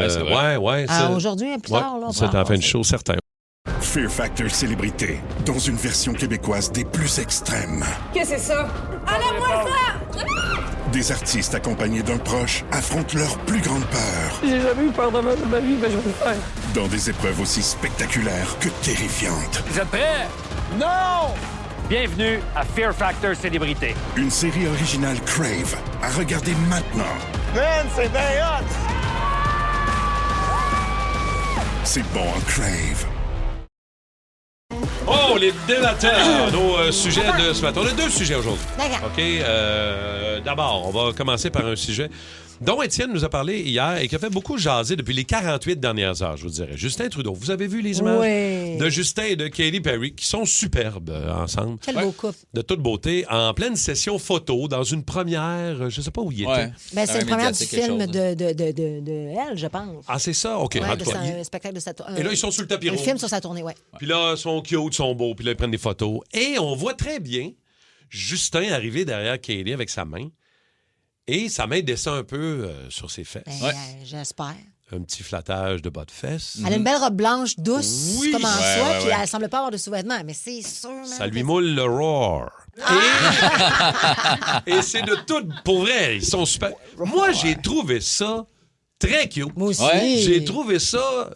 Aujourd'hui, plus tard. Là, c'est en fin de show, certain. Fear Factor Célébrité, dans une version québécoise des plus extrêmes. Qu'est-ce que c'est ça? Enlève-moi ça! Des artistes accompagnés d'un proche affrontent leur plus grande peur. J'ai jamais eu peur de ma vie, mais je vais le faire. Dans des épreuves aussi spectaculaires que terrifiantes. Vous êtes prêts? Non! Bienvenue à Fear Factor Célébrité. Une série originale Crave à regarder maintenant. Man, c'est bien hot! C'est bon, Crave. Oh, les débatteurs! Nos sujets de ce matin. On a 2 sujets aujourd'hui. D'accord. OK. D'abord, on va commencer par un sujet dont Étienne nous a parlé hier et qui a fait beaucoup jaser depuis les 48 dernières heures, je vous dirais. Justin Trudeau. Vous avez vu les images de Justin et de Katy Perry qui sont superbes ensemble. Quel beau couple. De toute beauté, en pleine session photo, dans une première, je ne sais pas où il était. Ben, c'est une première du film de elle, je pense. Ah, c'est ça? OK. C'est un spectacle de sa tournée. Et là, ils sont sur le tapis rouge. Un film sur sa tournée, oui. Puis là, ils sont cute, ils sont beaux, puis là, ils prennent des photos. Et on voit très bien Justin arriver derrière Katy avec sa main. Et sa main descend un peu sur ses fesses. J'espère. Un petit flattage de bas de fesses. Elle a une belle robe blanche, douce, comme en soi, puis elle semble pas avoir de sous-vêtements, mais c'est sûr. Ça lui moule le roar. Et c'est de tout... Pour vrai, ils sont super... Moi, j'ai trouvé ça très cute. Moi aussi. J'ai trouvé ça...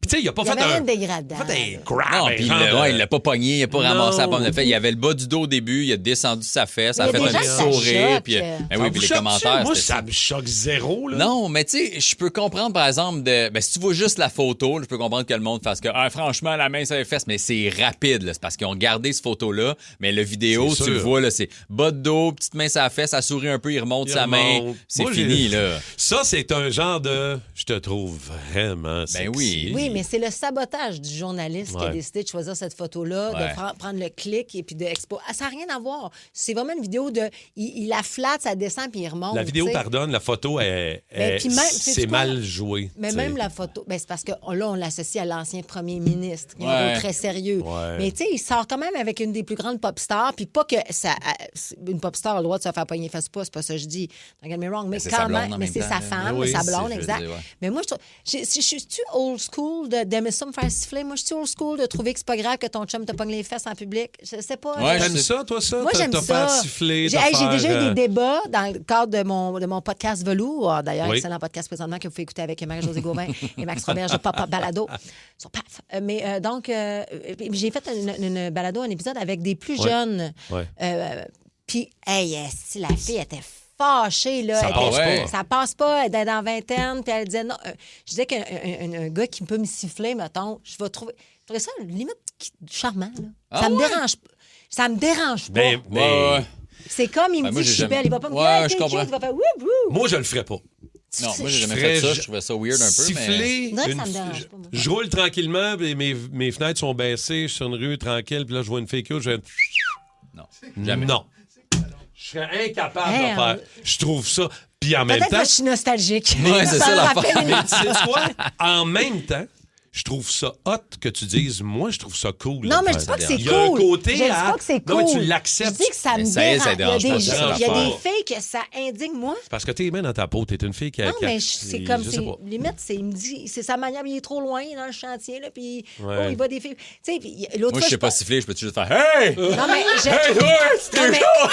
Puis tu sais, il a pas fait un... dégradant. Non, puis il l'a pas pogné, il a pas ramassé la pomme de fête. Il avait le bas du dos au début, il a descendu sa fesse, ça a fait un petit sourire. Puis les commentaires... Moi, ça me choque zéro. Là. Non, mais tu sais, je peux comprendre, par exemple, si tu vois juste la photo, je peux comprendre que le monde fasse que franchement, la main sur les fesses, mais c'est rapide. C'est parce qu'ils ont gardé cette photo-là, mais le vidéo, tu le vois, là, c'est bas de dos, petite main sur la fesse, elle sourit un peu, il remonte sa main. C'est fini, là. Ça, c'est un genre je te trouve vraiment sexy. Ben oui. Oui, mais c'est le sabotage du journaliste qui a décidé de choisir cette photo-là, de prendre le clic et puis de expo. Ça n'a rien à voir. C'est vraiment une vidéo de... Il la flatte, ça descend puis il remonte. La vidéo pardonne, la photo, c'est mal joué. Mais même la photo... c'est parce que là, on l'associe à l'ancien premier ministre, qui est un gars très sérieux. Mais tu sais, il sort quand même avec une des plus grandes pop stars, puis pas que une pop star a le droit de se faire pogner face-pouce, c'est pas ça que je dis. Don't get me wrong, mais quand même, mais c'est sa femme, sa blonde, exact. dire, ouais. Mais moi, je suis-tu old school d'aimer ça me faire siffler? Moi, je suis old school de trouver que c'est pas grave que ton chum te pogne les fesses en public. Je sais pas. Ouais, j'aime ça, toi, ça? Moi, j'aime te ça. faire siffler, J'ai déjà eu des débats dans le cadre de mon podcast Velours. D'ailleurs, Oui. excellent podcast présentement que vous pouvez écouter avec Marie-Josée Gauvin et Max Robert de Pop Balado. Sur PAF. Mais donc, j'ai fait une balado, un épisode avec des plus jeunes. Ouais. Puis, si la fille était fâchée, là. Ça passe pas, elle est dans la vingtaine, puis elle disait non. Je disais qu'un gars qui peut me siffler, mettons, je trouvais ça limite charmant, là. Ça me dérange pas. Ça me dérange pas. Mais... C'est comme il me dit que je suis belle, il va pas me dire je comprends. il va faire wouh. Moi, je le ferais pas. Non, moi, j'ai jamais fait ça. Je trouvais ça weird un peu. Siffler, mais... ça me dérange pas, moi. Je roule tranquillement, puis mes fenêtres sont baissées, je suis sur une rue tranquille, puis là, je vois une fille cute, je vais... Non, jamais. Non. Je serais incapable de faire. Je trouve ça. Puis en même Peut-être temps... que je suis nostalgique. Ouais, c'est ça l'affaire. Mais tu sais quoi? En même temps, je trouve ça hot que tu dises, moi, je trouve ça cool. Non, mais je dis pas que c'est cool. Il y a un côté je dis pas que c'est cool. Non, mais tu l'acceptes. Je dis que ça me dérange. Il y a des filles que ça indigne moi. Parce que t'es bien dans ta peau, t'es une fille qui a... Non, mais c'est comme... Limite, il me dit... C'est sa manière, il est trop loin dans le chantier, là, puis il va des filles... Tu sais, puis l'autre fois... Moi, je sais pas siffler, je peux juste faire « Hey! » Non, mais... Hey, toi, c'était chaud!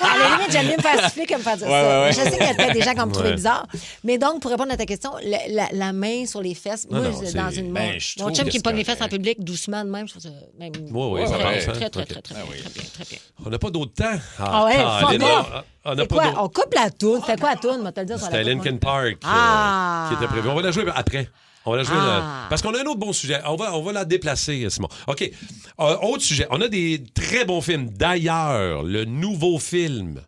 À la limite, j'aime mieux me faire siffler que me faire dire ça. Je sais qu'il y a peut-être des gens qui vont me trouver bizarre. Mais donc, pour répondre à ta question, la main sur les fesses, moi, dans une main... Mon chum qui me pogne les fesses en public doucement de même, je trouve ça même... Oui, ça passe. Très bien. On n'a pas d'autre temps. On coupe la toune. C'était quoi la toune? Moi, te le dire. C'était Linkin Park qui était prévu. On va la jouer après. On va la jouer parce qu'on a un autre bon sujet. On va la déplacer, Simon. OK. Autre sujet. On a des très bons films. D'ailleurs, le nouveau film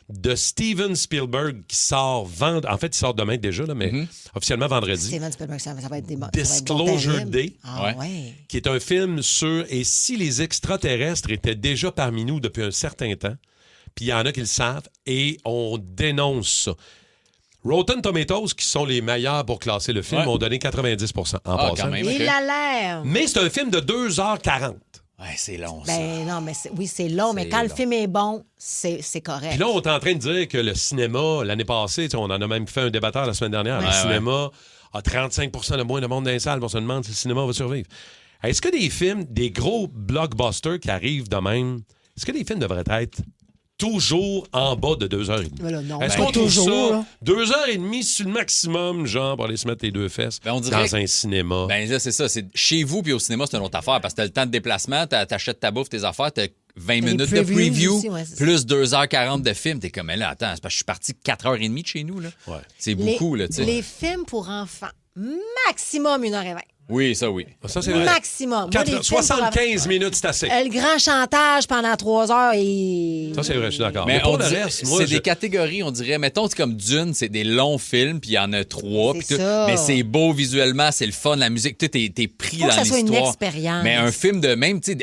de Steven Spielberg qui sort en fait, il sort demain déjà, là, mais officiellement vendredi. Steven Spielberg, ça va être des Disclosure Day, qui est un film sur et si les extraterrestres étaient déjà parmi nous depuis un certain temps, puis il y en a qui le savent, et on dénonce ça. Rotten Tomatoes, qui sont les meilleurs pour classer le film, ont donné 90% en passant. Quand même, Il a l'air. Mais c'est un film de 2h40. Ouais, c'est long, ça. Non, mais c'est long, mais quand le film est bon, c'est correct. Puis là, on est en train de dire que le cinéma, l'année passée, on en a même fait un débatteur la semaine dernière, le cinéma a 35% de moins de monde dans les salles. On se demande si le cinéma va survivre. Est-ce que des films, des gros blockbusters qui arrivent de même, est-ce que les films devraient être toujours en bas de 2h30? Non, est-ce qu'on trouve ça 2h30 sur le maximum, genre, pour aller se mettre les deux fesses dans un cinéma? Ben là, c'est ça. C'est chez vous puis au cinéma, c'est une autre affaire parce que t'as le temps de déplacement, t'achètes ta bouffe, tes affaires, t'as 20 minutes de preview, aussi, plus 2h40 de film. T'es comme, là, attends, c'est parce que je suis parti 4h30 de chez nous, là. Ouais. C'est beaucoup, là, tu sais. Les films pour enfants, maximum 1h20. Oui, ça, oui. Ça, c'est vrai. Maximum. 75 minutes, c'est assez. Le grand chantage pendant 3 heures et... Ça, c'est vrai, je suis d'accord. Mais pour le reste, moi, c'est des catégories, on dirait. Mettons, c'est comme Dune, c'est des longs films, puis il y en a 3. Mais c'est beau visuellement, c'est le fun, la musique. Tu t'es pris dans l'histoire. Faut que ça soit une expérience. Mais un film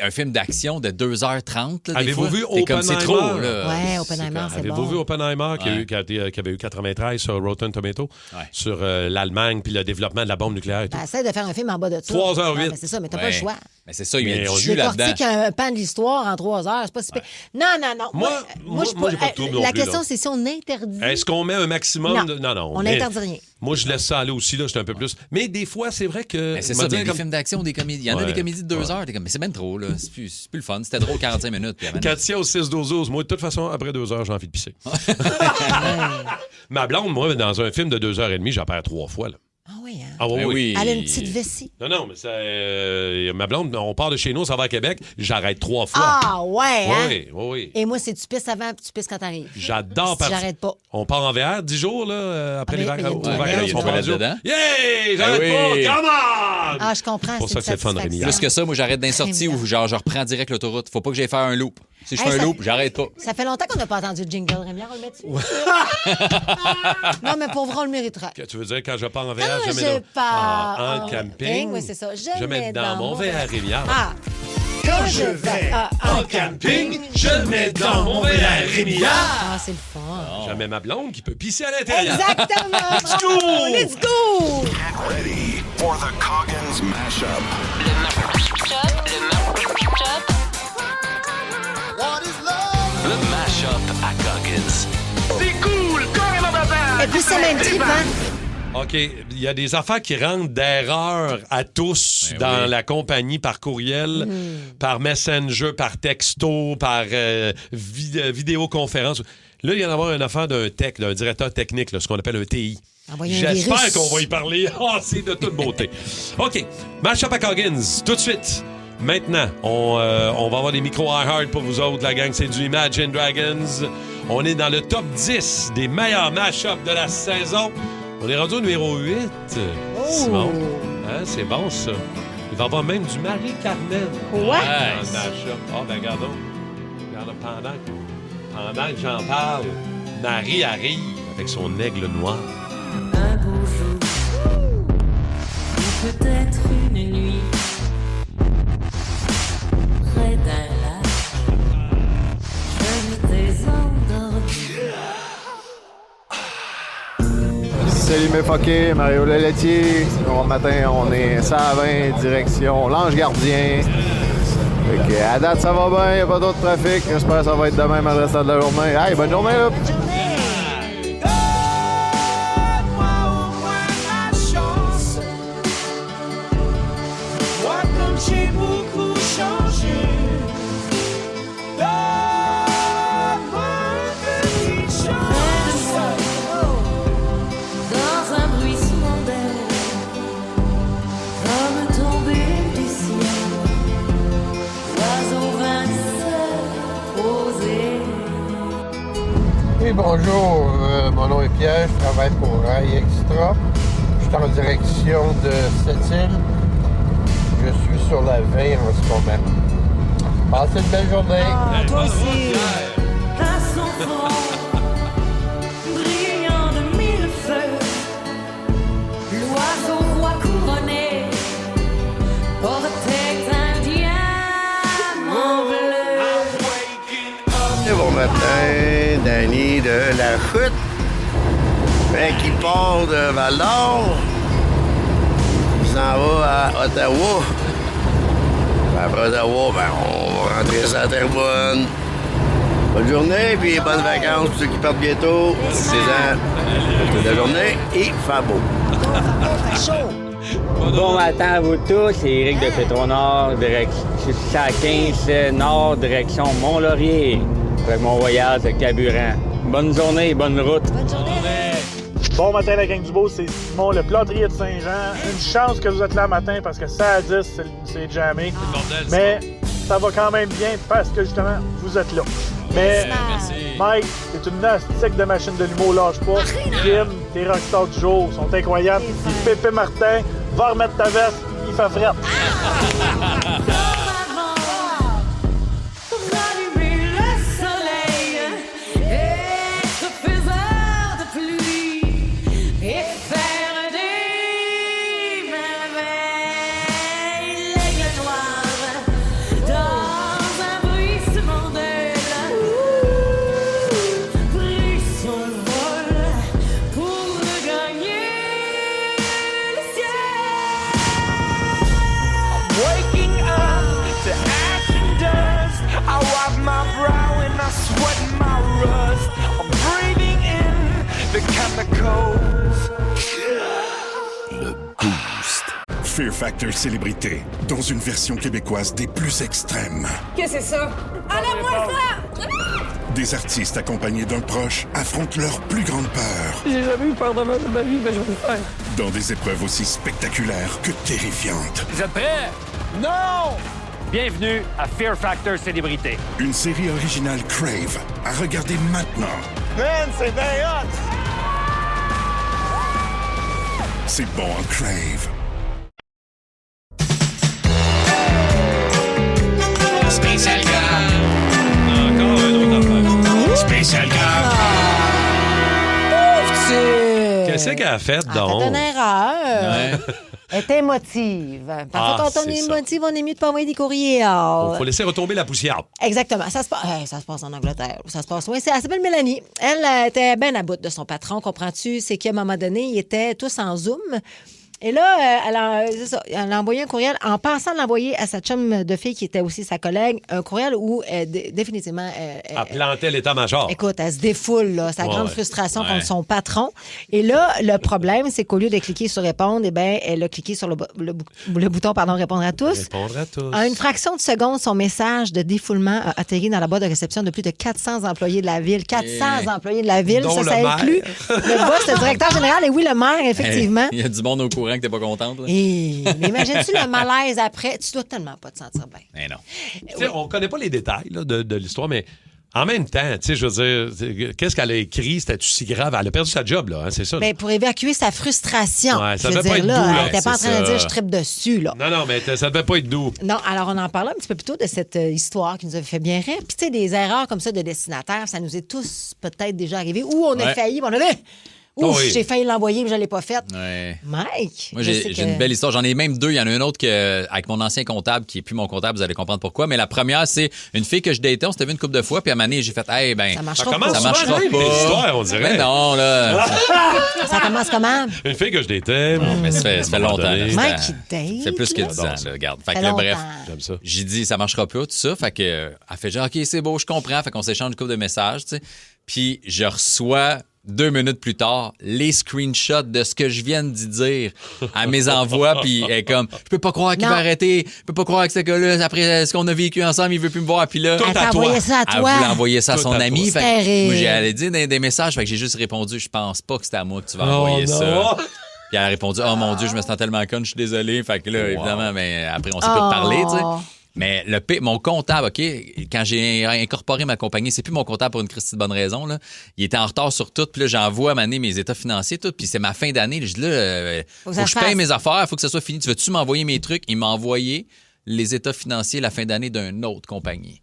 un film d'action de 2h30, là, avez-vous vu Oppenheimer? C'est trop, là. Ouais, Oppenheimer, c'est bon. Avez-vous vu Oppenheimer qui avait eu 93 sur Rotten Tomatoes, sur l'Allemagne, puis le développement de la bombe nucléaire et tout? Essaye de faire un film en bas de ça. 3h08. Mais c'est ça, mais t'as pas le choix. Mais c'est ça, il y a du jus là-dedans. Décortique un pan de l'histoire en 3 heures, c'est pas si pire. Non. Moi, j'ai pas de trouble non plus. La question, c'est si on interdit. Est-ce qu'on met un maximum de... Non. On n'interdit rien. Moi, je laisse ça aller aussi, là, c'est un peu plus. Mais des fois, c'est vrai que... Mais c'est ça, des films d'action, des comédies. Il y en a des comédies de 2 heures. T'es comme, mais c'est bien trop, là. C'est plus le fun. C'était drôle 45 minutes. Quand tu au 6-12-12, moi, de toute façon, après 2 heures, j'ai envie de pisser. Ma blonde, moi, dans un film de 2h30, j'en perds 3 fois, là. Ah oui, hein? Ah oui. Elle a une petite vessie. Non, mais ça, ma blonde, on part de chez nous, ça va à Québec, j'arrête 3 fois. Ah ouais, hein? Oui. Et moi, c'est tu pisses avant puis tu pisses quand t'arrives. J'adore partir. J'arrête pas. On part en VR 10 jours, là, après les vacances. On peut mettre dedans. Yeah! J'arrête pas! Come on! Ah, je comprends. C'est pour ça que c'est le fun, Rémi. Plus que ça, moi, j'arrête d'un sortie où genre, je reprends direct l'autoroute. Faut pas que j'aille faire un loop. Si je fais un loop, j'arrête pas. Ça fait longtemps qu'on n'a pas entendu le jingle, Rémi. On le met dessus. Non, mais pour vrai, on le méritera. Tu veux dire, quand je pars en VR, je mets pars en camping? Oui, c'est ça. Je mets dans mon VR, Rémi. Quand je vais en camping, je mets dans mon VR, Rémi. Ah, c'est le fun. Je mets ma blonde qui peut pisser à l'intérieur. Exactement. Let's go! Let's go! Get ready for the Coggins Mashup. Le Mashup à Coggins. C'est cool, carrément bazar. Et puis c'est même trip, hein? OK, il y a des affaires qui rendent d'erreurs à tous dans la compagnie par courriel, par Messenger, par texto, par vidéoconférence. Là, il y en a une affaire d'un directeur technique, là, ce qu'on appelle un TI. J'espère qu'on va y parler. C'est de toute beauté. OK, Mashup à Coggins, tout de suite. Maintenant, on va avoir des micros iHeart pour vous autres, la gang. C'est du Imagine Dragons. On est dans le top 10 des meilleurs mashups de la saison. On est rendu au numéro 8. Simon, hein, c'est bon, ça. Il va y avoir même du Marie-Carmen. What? Ben, regardons. Pendant que j'en parle, Marie arrive avec son aigle noir. Un beau jour, ou peut-être une nuit, près d'un lac, je m'étais endormi. Salut mes fuckés, Mario Leletier. Bon matin, on est 120 direction l'Ange Gardien. Fait que à date, ça va bien, il n'y a pas d'autre trafic. J'espère que ça va être de même à le restant de la journée. Hey, bonne journée là! J'ai beaucoup changé. Donne-moi une petite chance. Dans un bruissement d'air, comme tombé du ciel, oiseau 27 posé. Oui, bonjour. Mon nom est Pierre, je travaille pour Rail Extra. Je suis en direction de Sept-Îles. Je suis sur la veille en ce moment. Passez une belle journée. Toi aussi. À son front, brillant de mille feux, l'oiseau roi couronné portait un diamant bleu. Et bon matin, Danny de la Chute, qui part de Val-d'Or. Il s'en va à Ottawa. Après Ottawa, on va rentrer à Terrebonne. Bonne journée, puis bonnes vacances pour ceux qui partent bientôt. 6 ans. Toute la journée, il fait beau. Bon matin à vous tous, c'est Éric de Petro-Nord, direction 615 Nord, direction Mont-Laurier, avec mon voyage de carburant. Bonne journée, bonne route. Bonne journée. Bon matin, la gang du beau, c'est Simon, le plâtrier de Saint-Jean. Une chance que vous êtes là matin parce que ça à 10, c'est jamais. Mais ça va quand même bien parce que justement, vous êtes là. Mais Mike, c'est une nastique de machine de l'humour, lâche pas. Kim, tes rockstars du jour sont incroyables. Puis Pépé Martin, va remettre ta veste, il fait frette. Rallumer le soleil, être faiseur de pluie et faire des merveilles. L'aigle noir dans un bruissement d'ailes prit son vol pour gagner le ciel. Waking up to ash and dust. I wipe my brow and I sweat my rust. I'm breathing in the chemicals. Le Boost. Fear Factor Célébrité, dans une version québécoise des plus extrêmes. Qu'est-ce que c'est ça? Enlève-moi ça! Des artistes accompagnés d'un proche affrontent leur plus grande peur J'ai jamais eu peur de ma vie, mais je vais le faire. dans des épreuves aussi spectaculaires que terrifiantes. Vous êtes prêts? Non! Bienvenue à Fear Factor Célébrité. Une série originale Crave à regarder maintenant. Man, c'est bien hot! C'est bon en Crave. Spécial grave. Encore un autre affaire. Spécial grave. Qu'est-ce qu'elle a fait, donc? Elle a fait une erreur. Ouais. Elle est émotive. Parfois, quand on c'est est ça. émotive, on est mieux de pas envoyer des courriers. Il faut laisser retomber la poussière. Exactement. Ça se passe en Angleterre. Ça se passe. Oui, elle s'appelle Mélanie. Elle était bien à bout de son patron, comprends-tu? C'est qu'à un moment donné, ils étaient tous en Zoom. Et là, elle a envoyé un courriel en pensant l'envoyer à sa chum de fille qui était aussi sa collègue, un courriel où définitivement... Elle plantait l'état-major. Écoute, elle se défoule, là, sa grande frustration contre son patron. Et là, le problème, c'est qu'au lieu de cliquer sur répondre, eh bien, elle a cliqué sur le bouton répondre à tous. Répondre à tous. En une fraction de seconde, son message de défoulement a atterri dans la boîte de réception de plus de 400 employés de la ville. 400 employés de la ville, ça inclut le boss, le directeur général et oui, le maire, effectivement. Il y a du monde au courant que t'es pas contente. Là. Et imagines-tu le malaise après? Tu dois tellement pas te sentir bien. Mais non. Oui. On connaît pas les détails là, de l'histoire, mais en même temps, je veux dire, qu'est-ce qu'elle a écrit? C'était-tu si grave? Elle a perdu sa job, là, hein, c'est ça? Bien, pour évacuer sa frustration. Ouais, ça je veux devait dire, pas être doux, là. Elle n'était pas en train de dire « je trippe dessus », là. Non, mais ça devait pas être doux. Non, alors on en parlait un petit peu plus tôt de cette histoire qui nous avait fait bien rire. Puis, tu sais, des erreurs comme ça de destinataire, ça nous est tous peut-être déjà arrivé. Ou on a failli, on a dit « Ouf, j'ai failli l'envoyer, mais je ne l'ai pas faite. Ouais. » Mike! Moi, j'ai une belle histoire. J'en ai même deux. Il y en a une autre avec mon ancien comptable, qui est plus mon comptable, vous allez comprendre pourquoi. Mais la première, c'est une fille que je datais. On s'était vu une couple de fois, puis à un moment donné, j'ai fait « Hey, ben, ça marchera pas. » Ça marchera pas. Histoire, on dirait. Mais non, là. Ça commence comment? Une fille que je datais. Mais ça fait longtemps. Là. Mike, il date. Ça fait plus que 10 ans, là, regarde. Fait que là, bref, j'aime ça. J'ai dit, ça marchera pas, tout ça. Fait que, elle fait genre, OK, c'est beau, je comprends. Fait qu'on s'échange une couple de messages, tu sais. Puis je reçois 2 minutes plus tard, les screenshots de ce que je viens d'y dire à mes envois, puis elle est comme, je peux pas croire qu'il va arrêter, je peux pas croire que ce gars-là, après ce qu'on a vécu ensemble, il veut plus me voir, puis là, elle t'a envoyé ça à toi. Elle voulait envoyer ça à son ami. Fait que, moi, j'allais dire des messages, fait que j'ai juste répondu, je pense pas que c'était à moi que tu vas envoyer ça. Puis elle a répondu, oh mon Dieu, je me sens tellement conne, je suis désolé. Fait que là, évidemment, mais après, on s'est plus parlé, tu sais. Mais mon comptable, OK, quand j'ai incorporé ma compagnie, c'est plus mon comptable pour une Christie de bonne raison, là. Il était en retard sur tout, puis là, j'envoie à m'année mes états financiers, tout, puis c'est ma fin d'année. Je dis là, faut que je paye mes affaires, faut que ça soit fini. Tu veux-tu m'envoyer mes trucs? Il m'a envoyé les états financiers la fin d'année d'une autre compagnie.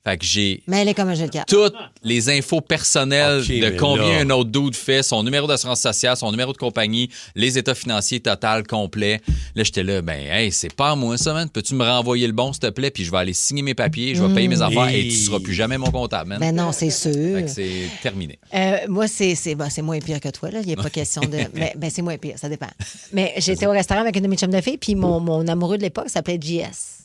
Fait que j'ai mais elle est comme un jeu de cartes. Toutes les infos personnelles de combien un autre dude fait, son numéro d'assurance sociale, son numéro de compagnie, les états financiers total complets. Là, j'étais là, ben, hey, c'est pas à moi ça, man. Peux-tu me renvoyer le bon, s'il te plaît? Puis je vais aller signer mes papiers, je vais payer mes affaires et tu seras plus jamais mon comptable, man. Ben non, c'est sûr. Fait que c'est terminé. Moi, c'est moins pire que toi, là. Il n'y a pas question de. Mais c'est moins pire, ça dépend. Mais j'étais au restaurant avec une de mes chums de filles, puis mon amoureux de l'époque s'appelait JS.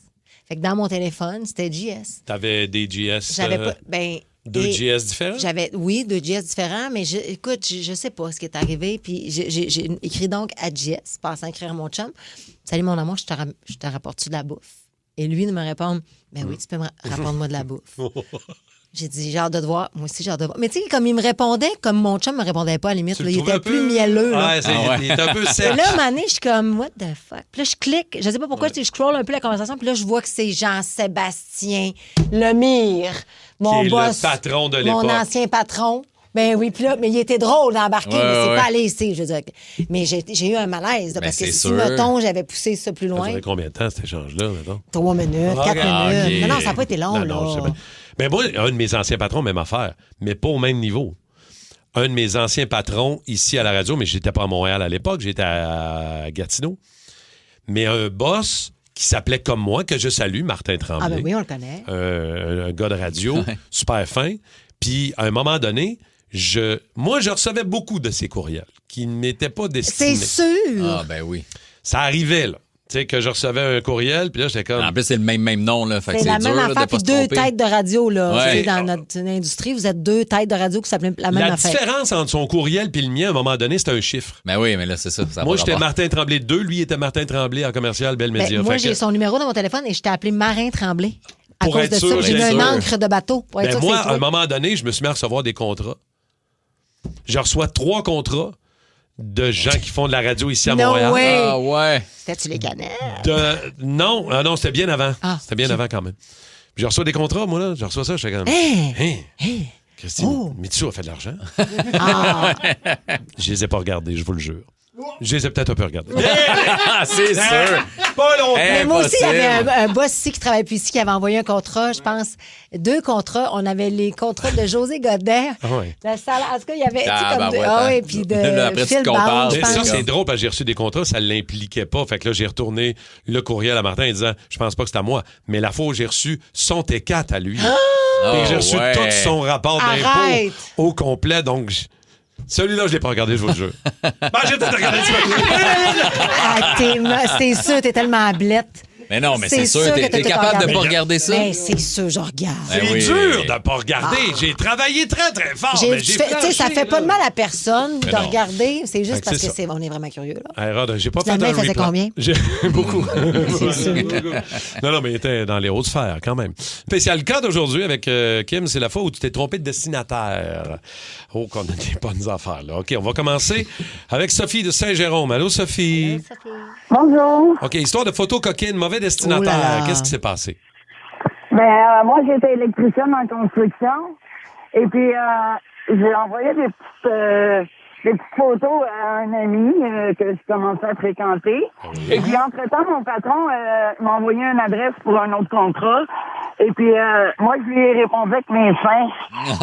Fait que dans mon téléphone, c'était JS. T'avais des JS? J'avais pas. Ben, deux JS différents? Oui, 2 JS différents, mais écoute, je sais pas ce qui est arrivé. Puis j'ai écrit donc à JS, passant à écrire à mon chum. Salut mon amour, je te rapporte-tu de la bouffe? Et lui de me répondre, ben oui, tu peux me rapporter-moi de la bouffe. J'ai dit, j'ai hâte de te voir. Moi aussi, j'ai hâte de te voir. Mais tu sais, comme il me répondait, comme mon chum me répondait pas à la limite, là, il était plus mielleux. Là. Il était un peu sec. Et là, à un moment donné, je suis comme, what the fuck? Puis là, je clique. Je sais pas pourquoi, je scroll un peu la conversation. Puis là, je vois que c'est Jean-Sébastien Lemire, mon boss. Le patron de l'époque. Mon ancien patron. Ben oui, puis là, mais il était drôle d'embarquer, mais c'est pas allé ici, je veux dire. Mais j'ai eu un malaise, là, parce que si, mettons, j'avais poussé ça plus loin. Ça durait combien de temps, cet échange-là, mettons? 3 minutes, 4 minutes. Okay. Non, ça n'a pas été long, non, je sais bien. Mais moi, un de mes anciens patrons, même affaire, mais pas au même niveau. Un de mes anciens patrons ici à la radio, mais j'étais pas à Montréal à l'époque, j'étais à Gatineau. Mais un boss qui s'appelait comme moi, que je salue, Martin Tremblay. Ah ben oui, on le connaît. Un gars de radio, super fin. Puis, à un moment donné, moi, je recevais beaucoup de ces courriels qui ne m'étaient pas destinés. C'est sûr! Ah, ben oui. Ça arrivait, là. Tu sais, que je recevais un courriel, puis là, j'étais comme... En plus, c'est le même nom, là. Fait c'est la même affaire, puis 2 têtes de radio, là. Ouais. Dans notre industrie, vous êtes 2 têtes de radio qui s'appellent la même affaire. La différence entre son courriel et le mien, à un moment donné, c'était un chiffre. Ben oui, mais là, c'est ça. Moi, j'étais Martin Tremblay 2, lui, il était Martin Tremblay en commercial Bell Media. Moi, j'ai son numéro dans mon téléphone et je t'ai appelé Marin Tremblay. À cause de ça, j'ai eu un encre de bateau. Pour être sûr moi, que c'est à un moment donné, je me suis mis à recevoir des contrats. Je reçois 3 contrats de gens qui font de la radio ici à Montréal. Way. Ah ouais. C'était-tu les canettes? Non, c'était bien avant. C'était bien avant quand même. Puis je reçois des contrats, moi, là. Je reçois ça, je fais comme... Christine, Mitsu a fait de l'argent. Je les ai pas regardés, je vous le jure. Je les ai peut-être un peu regardés. C'est sûr. Pas longtemps. Mais moi aussi, il y avait un boss ici qui travaille plus ici qui avait envoyé un contrat, je pense. 2 contrats. On avait les contrats de José Godet. La salle, en tout cas, il y avait... oui, puis de Phil Barre, je pense. Ça, c'est drôle parce que j'ai reçu des contrats, ça ne l'impliquait pas. Fait que là, j'ai retourné le courriel à Martin en disant, je pense pas que c'est à moi. Mais la fois où j'ai reçu son T4 à lui. Et j'ai reçu tout son rapport d'impôt au complet. Donc... Celui-là, je l'ai pas regardé, je vous le jure. J'ai peut-être regardé C'est sûr, t'es tellement blette. Mais non, mais c'est sûr, t'es capable de pas regarder ça? Mais c'est sûr, je regarde. C'est dur de pas regarder. J'ai travaillé très, très fort. Ça fait pas de mal à personne de non. regarder. C'est juste parce que on est vraiment curieux. Là. Rod, j'ai pas Finalement, fait il faisait combien? Beaucoup. C'est sûr. Non, mais il était dans les hautes sphères, quand même. Spécial cas d'aujourd'hui avec Kim, c'est la fois où tu t'es trompé de destinataire. Oh, qu'on a des bonnes affaires, là. OK, on va commencer avec Sophie de Saint-Jérôme. Allô, Sophie? Allô, Sophie. Bonjour. OK, histoire de photo coquine, mauvais destinataire. Qu'est-ce qui s'est passé? Moi, j'étais électricienne en construction. Et puis, j'ai envoyé des petites photos à un ami que je commençais à fréquenter. Et puis, entre-temps, mon patron m'a envoyé une adresse pour un autre contrat. Et puis, moi, je lui ai répondu avec mes seins.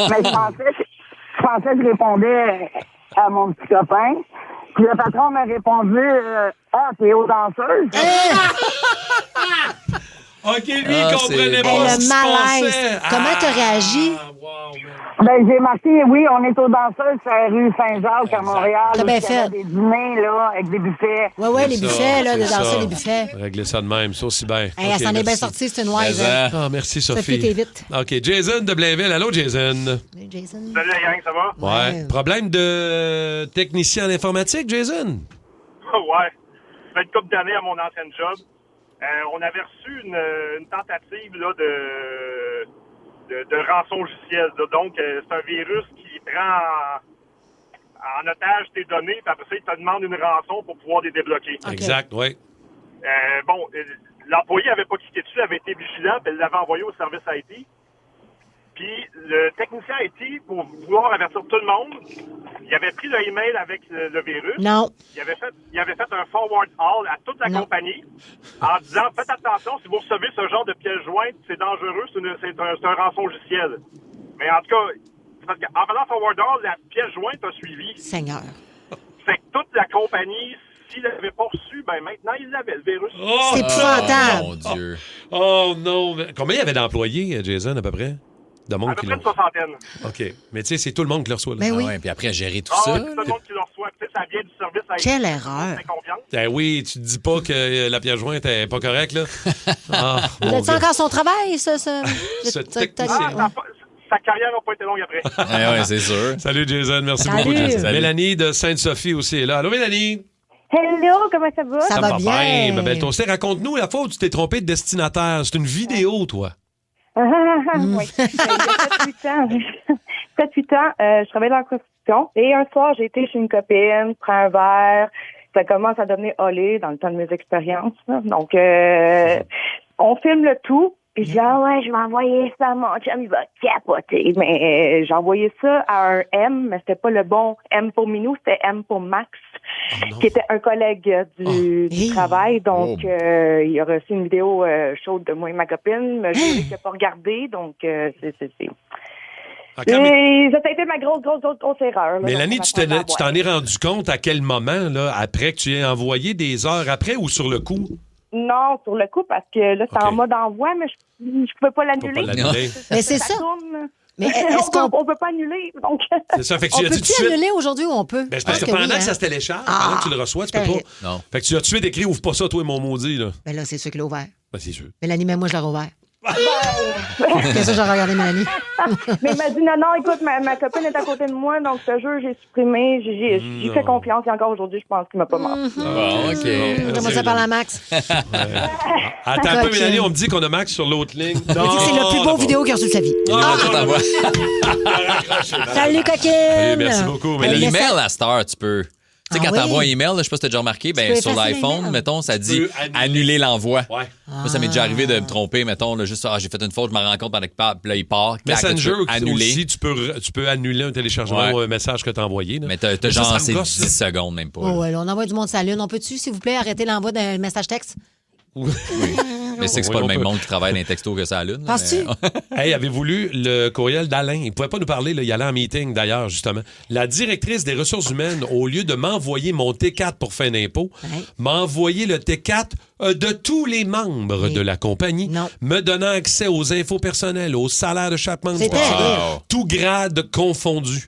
Mais je pensais que je répondais à mon petit copain. Puis le patron m'a répondu t'es aux danseuses? OK, lui, il comprenait pas ce qui se passait. Comment t'as réagi? J'ai marqué, oui, on est aux danseuses sur la rue Saint-Jacques à Montréal. T'as bien fait. Des dîners, là, avec des buffets. Oui, les buffets, là, de danser les buffets. Régler ça de même, ça aussi bien. Elle s'en est bien sortie, c'est une wise. Merci, Sophie. Sophie, t'es vite. OK, Jason de Blainville. Allô, Jason? Salut, la gang, ça va? Ouais. Problème de technicien en informatique, Jason? Ouais. Ça fait une couple d'années à mon ancien job. On avait reçu une tentative là, de rançon logiciel. Donc, c'est un virus qui prend en otage tes données, puis après ça, il te demande une rançon pour pouvoir les débloquer. Okay. Exact, oui. L'employé n'avait pas cliqué dessus, avait été vigilant, puis elle l'avait envoyé au service IT. Puis le technicien IT, pour vouloir avertir tout le monde, il avait pris le email avec le virus. Non. Il avait fait un forward all à toute la compagnie en disant faites attention, si vous recevez ce genre de pièce jointe, c'est dangereux, c'est un rançon logiciel. Mais en tout cas, parce qu'en faisant forward all, la pièce jointe a suivi. Seigneur. Fait que toute la compagnie, s'il l'avait pas reçu, maintenant il l'avait, le virus. C'est épouvantable. Oh, mon Dieu. Oh non. Combien il y avait d'employés, Jason, à peu près? De monde à peu près une soixantaine. OK. Mais tu sais, c'est tout le monde qui le reçoit. Là. Ben oui. Puis après, gérer tout ça. C'est tout le monde qui le reçoit. Tu sais, ça vient du service à Quelle erreur. Ben oui, tu te dis pas que la pièce jointe est pas correcte, là. As-tu encore son travail, ça? Sa carrière n'a pas été longue après. Oui, c'est sûr. Salut, Jason. Merci beaucoup, Jason. Mélanie de Sainte-Sophie aussi est là. Allô, Mélanie? Hello, comment ça va? Ça va bien. Ma belle toastée. Raconte-nous la fois où tu t'es trompé de destinataire. C'est une vidéo, toi. Oui. Il y a 7-8 ans, je travaillais dans la construction. Et un soir, j'ai été chez une copine, prends un verre. Ça commence à devenir olé dans le temps de mes expériences. Là. Donc, on filme le tout. Puis je dis, je vais envoyer ça à mon chum, il va capoter. Mais j'ai envoyé ça à un M, mais c'était pas le bon M pour Minou, c'était M pour Max, qui était un collègue du travail. Donc, il a reçu une vidéo chaude de moi et ma copine, mais je l'ai pas regardé, donc c'est... Okay, mais ça a été ma grosse erreur. Là, Mélanie, tu t'en es rendu compte à quel moment, là, après que tu aies envoyé des heures après ou sur le coup? Non, sur le coup, parce que là, c'est en mode envoi, mais je pouvais pas l'annuler. Mais c'est ça. Mais est-ce qu'on peut pas annuler? Donc... C'est ça. Fait que on peut-tu annuler aujourd'hui ou on peut? Ben, c'est parce que pendant que ça se télécharge, pendant que tu le reçois, tu peux pas. Non. Fait que tu as tué d'écrit, ouvre pas ça, toi, mon maudit, là. Ben là, c'est sûr qu'il l'a ouvert. Ben, c'est sûr. Mélanie, même moi, je l'ai rouvert. Qu'est-ce que j'ai regardé, Mélanie? Mais il m'a dit non, écoute, ma copine est à côté de moi, donc ce jeu, j'ai supprimé. J'ai fait confiance et encore aujourd'hui, je pense qu'il m'a pas menti. Bon, OK. Comment ça parle à Max? Attends un peu, Mélanie, on me dit qu'on a Max sur l'autre ligne. Il a dit que c'est le plus beau vidéo qu'il a reçu de sa vie. Salut, coquine! Merci beaucoup, Mais Mélanie. l'email à cette heure, tu peux. Tu sais, quand t'envoies un email, je sais pas si t'as déjà remarqué, sur l'iPhone, mettons, ça dit annuler l'envoi. Ouais. Moi, ça m'est déjà arrivé de me tromper, mettons, là, juste, j'ai fait une faute, je m'en rends compte pendant que puis là, il part. Messenger annuler. aussi, tu peux annuler un téléchargement ou un message que t'as envoyé. Là. Mais t'as genre, c'est 10 secondes, même pas. Oh, ouais, là, on envoie du monde sur la Lune. On peut-tu, s'il vous plaît, arrêter l'envoi d'un message texte? Oui. Mais c'est que c'est pas le même monde qui travaille dans les textos que ça à la Lune. Penses-tu? Hey, avez-vous lu le courriel d'Alain? Il pouvait pas nous parler, là, il allait en meeting d'ailleurs, justement. La directrice des ressources humaines, au lieu de m'envoyer mon T4 pour fin d'impôt, m'a envoyé le T4 de tous les membres de la compagnie, me donnant accès aux infos personnelles, aux salaires de chaque membre, tout grade confondu.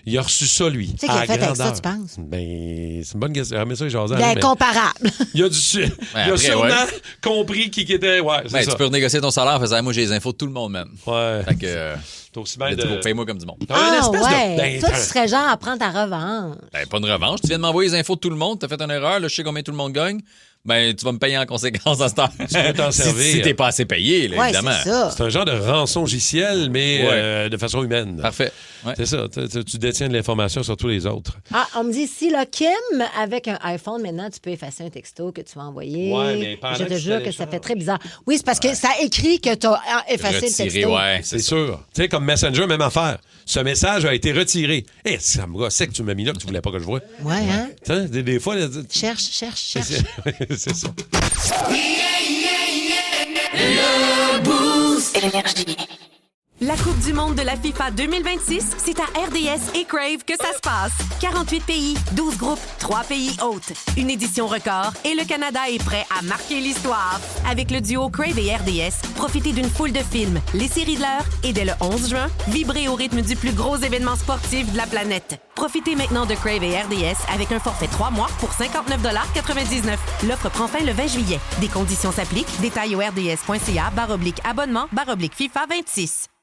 Il a reçu ça, lui. Tu sais qu'il a fait avec ça, tu penses? Ben, c'est une bonne question. Mais ça, j'ose Incomparable. Il a sûrement compris qui était. Ouais, c'est ça. Tu peux renégocier ton salaire en faisant, moi, j'ai les infos de tout le monde, même. Ouais. Fait que. T'as aussi bien de. Paye-moi comme du monde. Ouais. Toi, tu serais genre à prendre ta revanche. Ben, pas une revanche. Tu viens de m'envoyer les infos de tout le monde. T'as fait une erreur. Là, je sais combien tout le monde gagne. Ben, tu vas me payer en conséquence à cette heure. Tu peux t'en servir. Si t'es pas assez payé, là, évidemment. C'est ça. C'est un genre de rançongiciel, mais de façon humaine. Parfait. Ouais. C'est ça. Tu détiens de l'information sur tous les autres. Ah, on me dit ici, là, Kim, avec un iPhone, maintenant, tu peux effacer un texto que tu vas envoyer. Ouais, mais pendant je te que jure que ça fait très bizarre. Oui, c'est parce que ça écrit que tu as effacé le texto. Ouais, c'est sûr. Tu sais, comme Messenger, même affaire. Ce message a été retiré. Ça me gossait que tu m'as mis là, que tu voulais pas que je voie. Ouais, hein? Des fois... Cherche. C'est ça. Le Boost. Énergie. La Coupe du monde de la FIFA 2026, c'est à RDS et Crave que ça se passe. 48 pays, 12 groupes, 3 pays hôtes. Une édition record et le Canada est prêt à marquer l'histoire. Avec le duo Crave et RDS, profitez d'une foule de films, les séries de l'heure et dès le 11 juin, vibrez au rythme du plus gros événement sportif de la planète. Profitez maintenant de Crave et RDS avec un forfait 3 mois pour 59,99 $. L'offre prend fin le 20 juillet. Des conditions s'appliquent. Détails au rds.ca/abonnement/FIFA 26.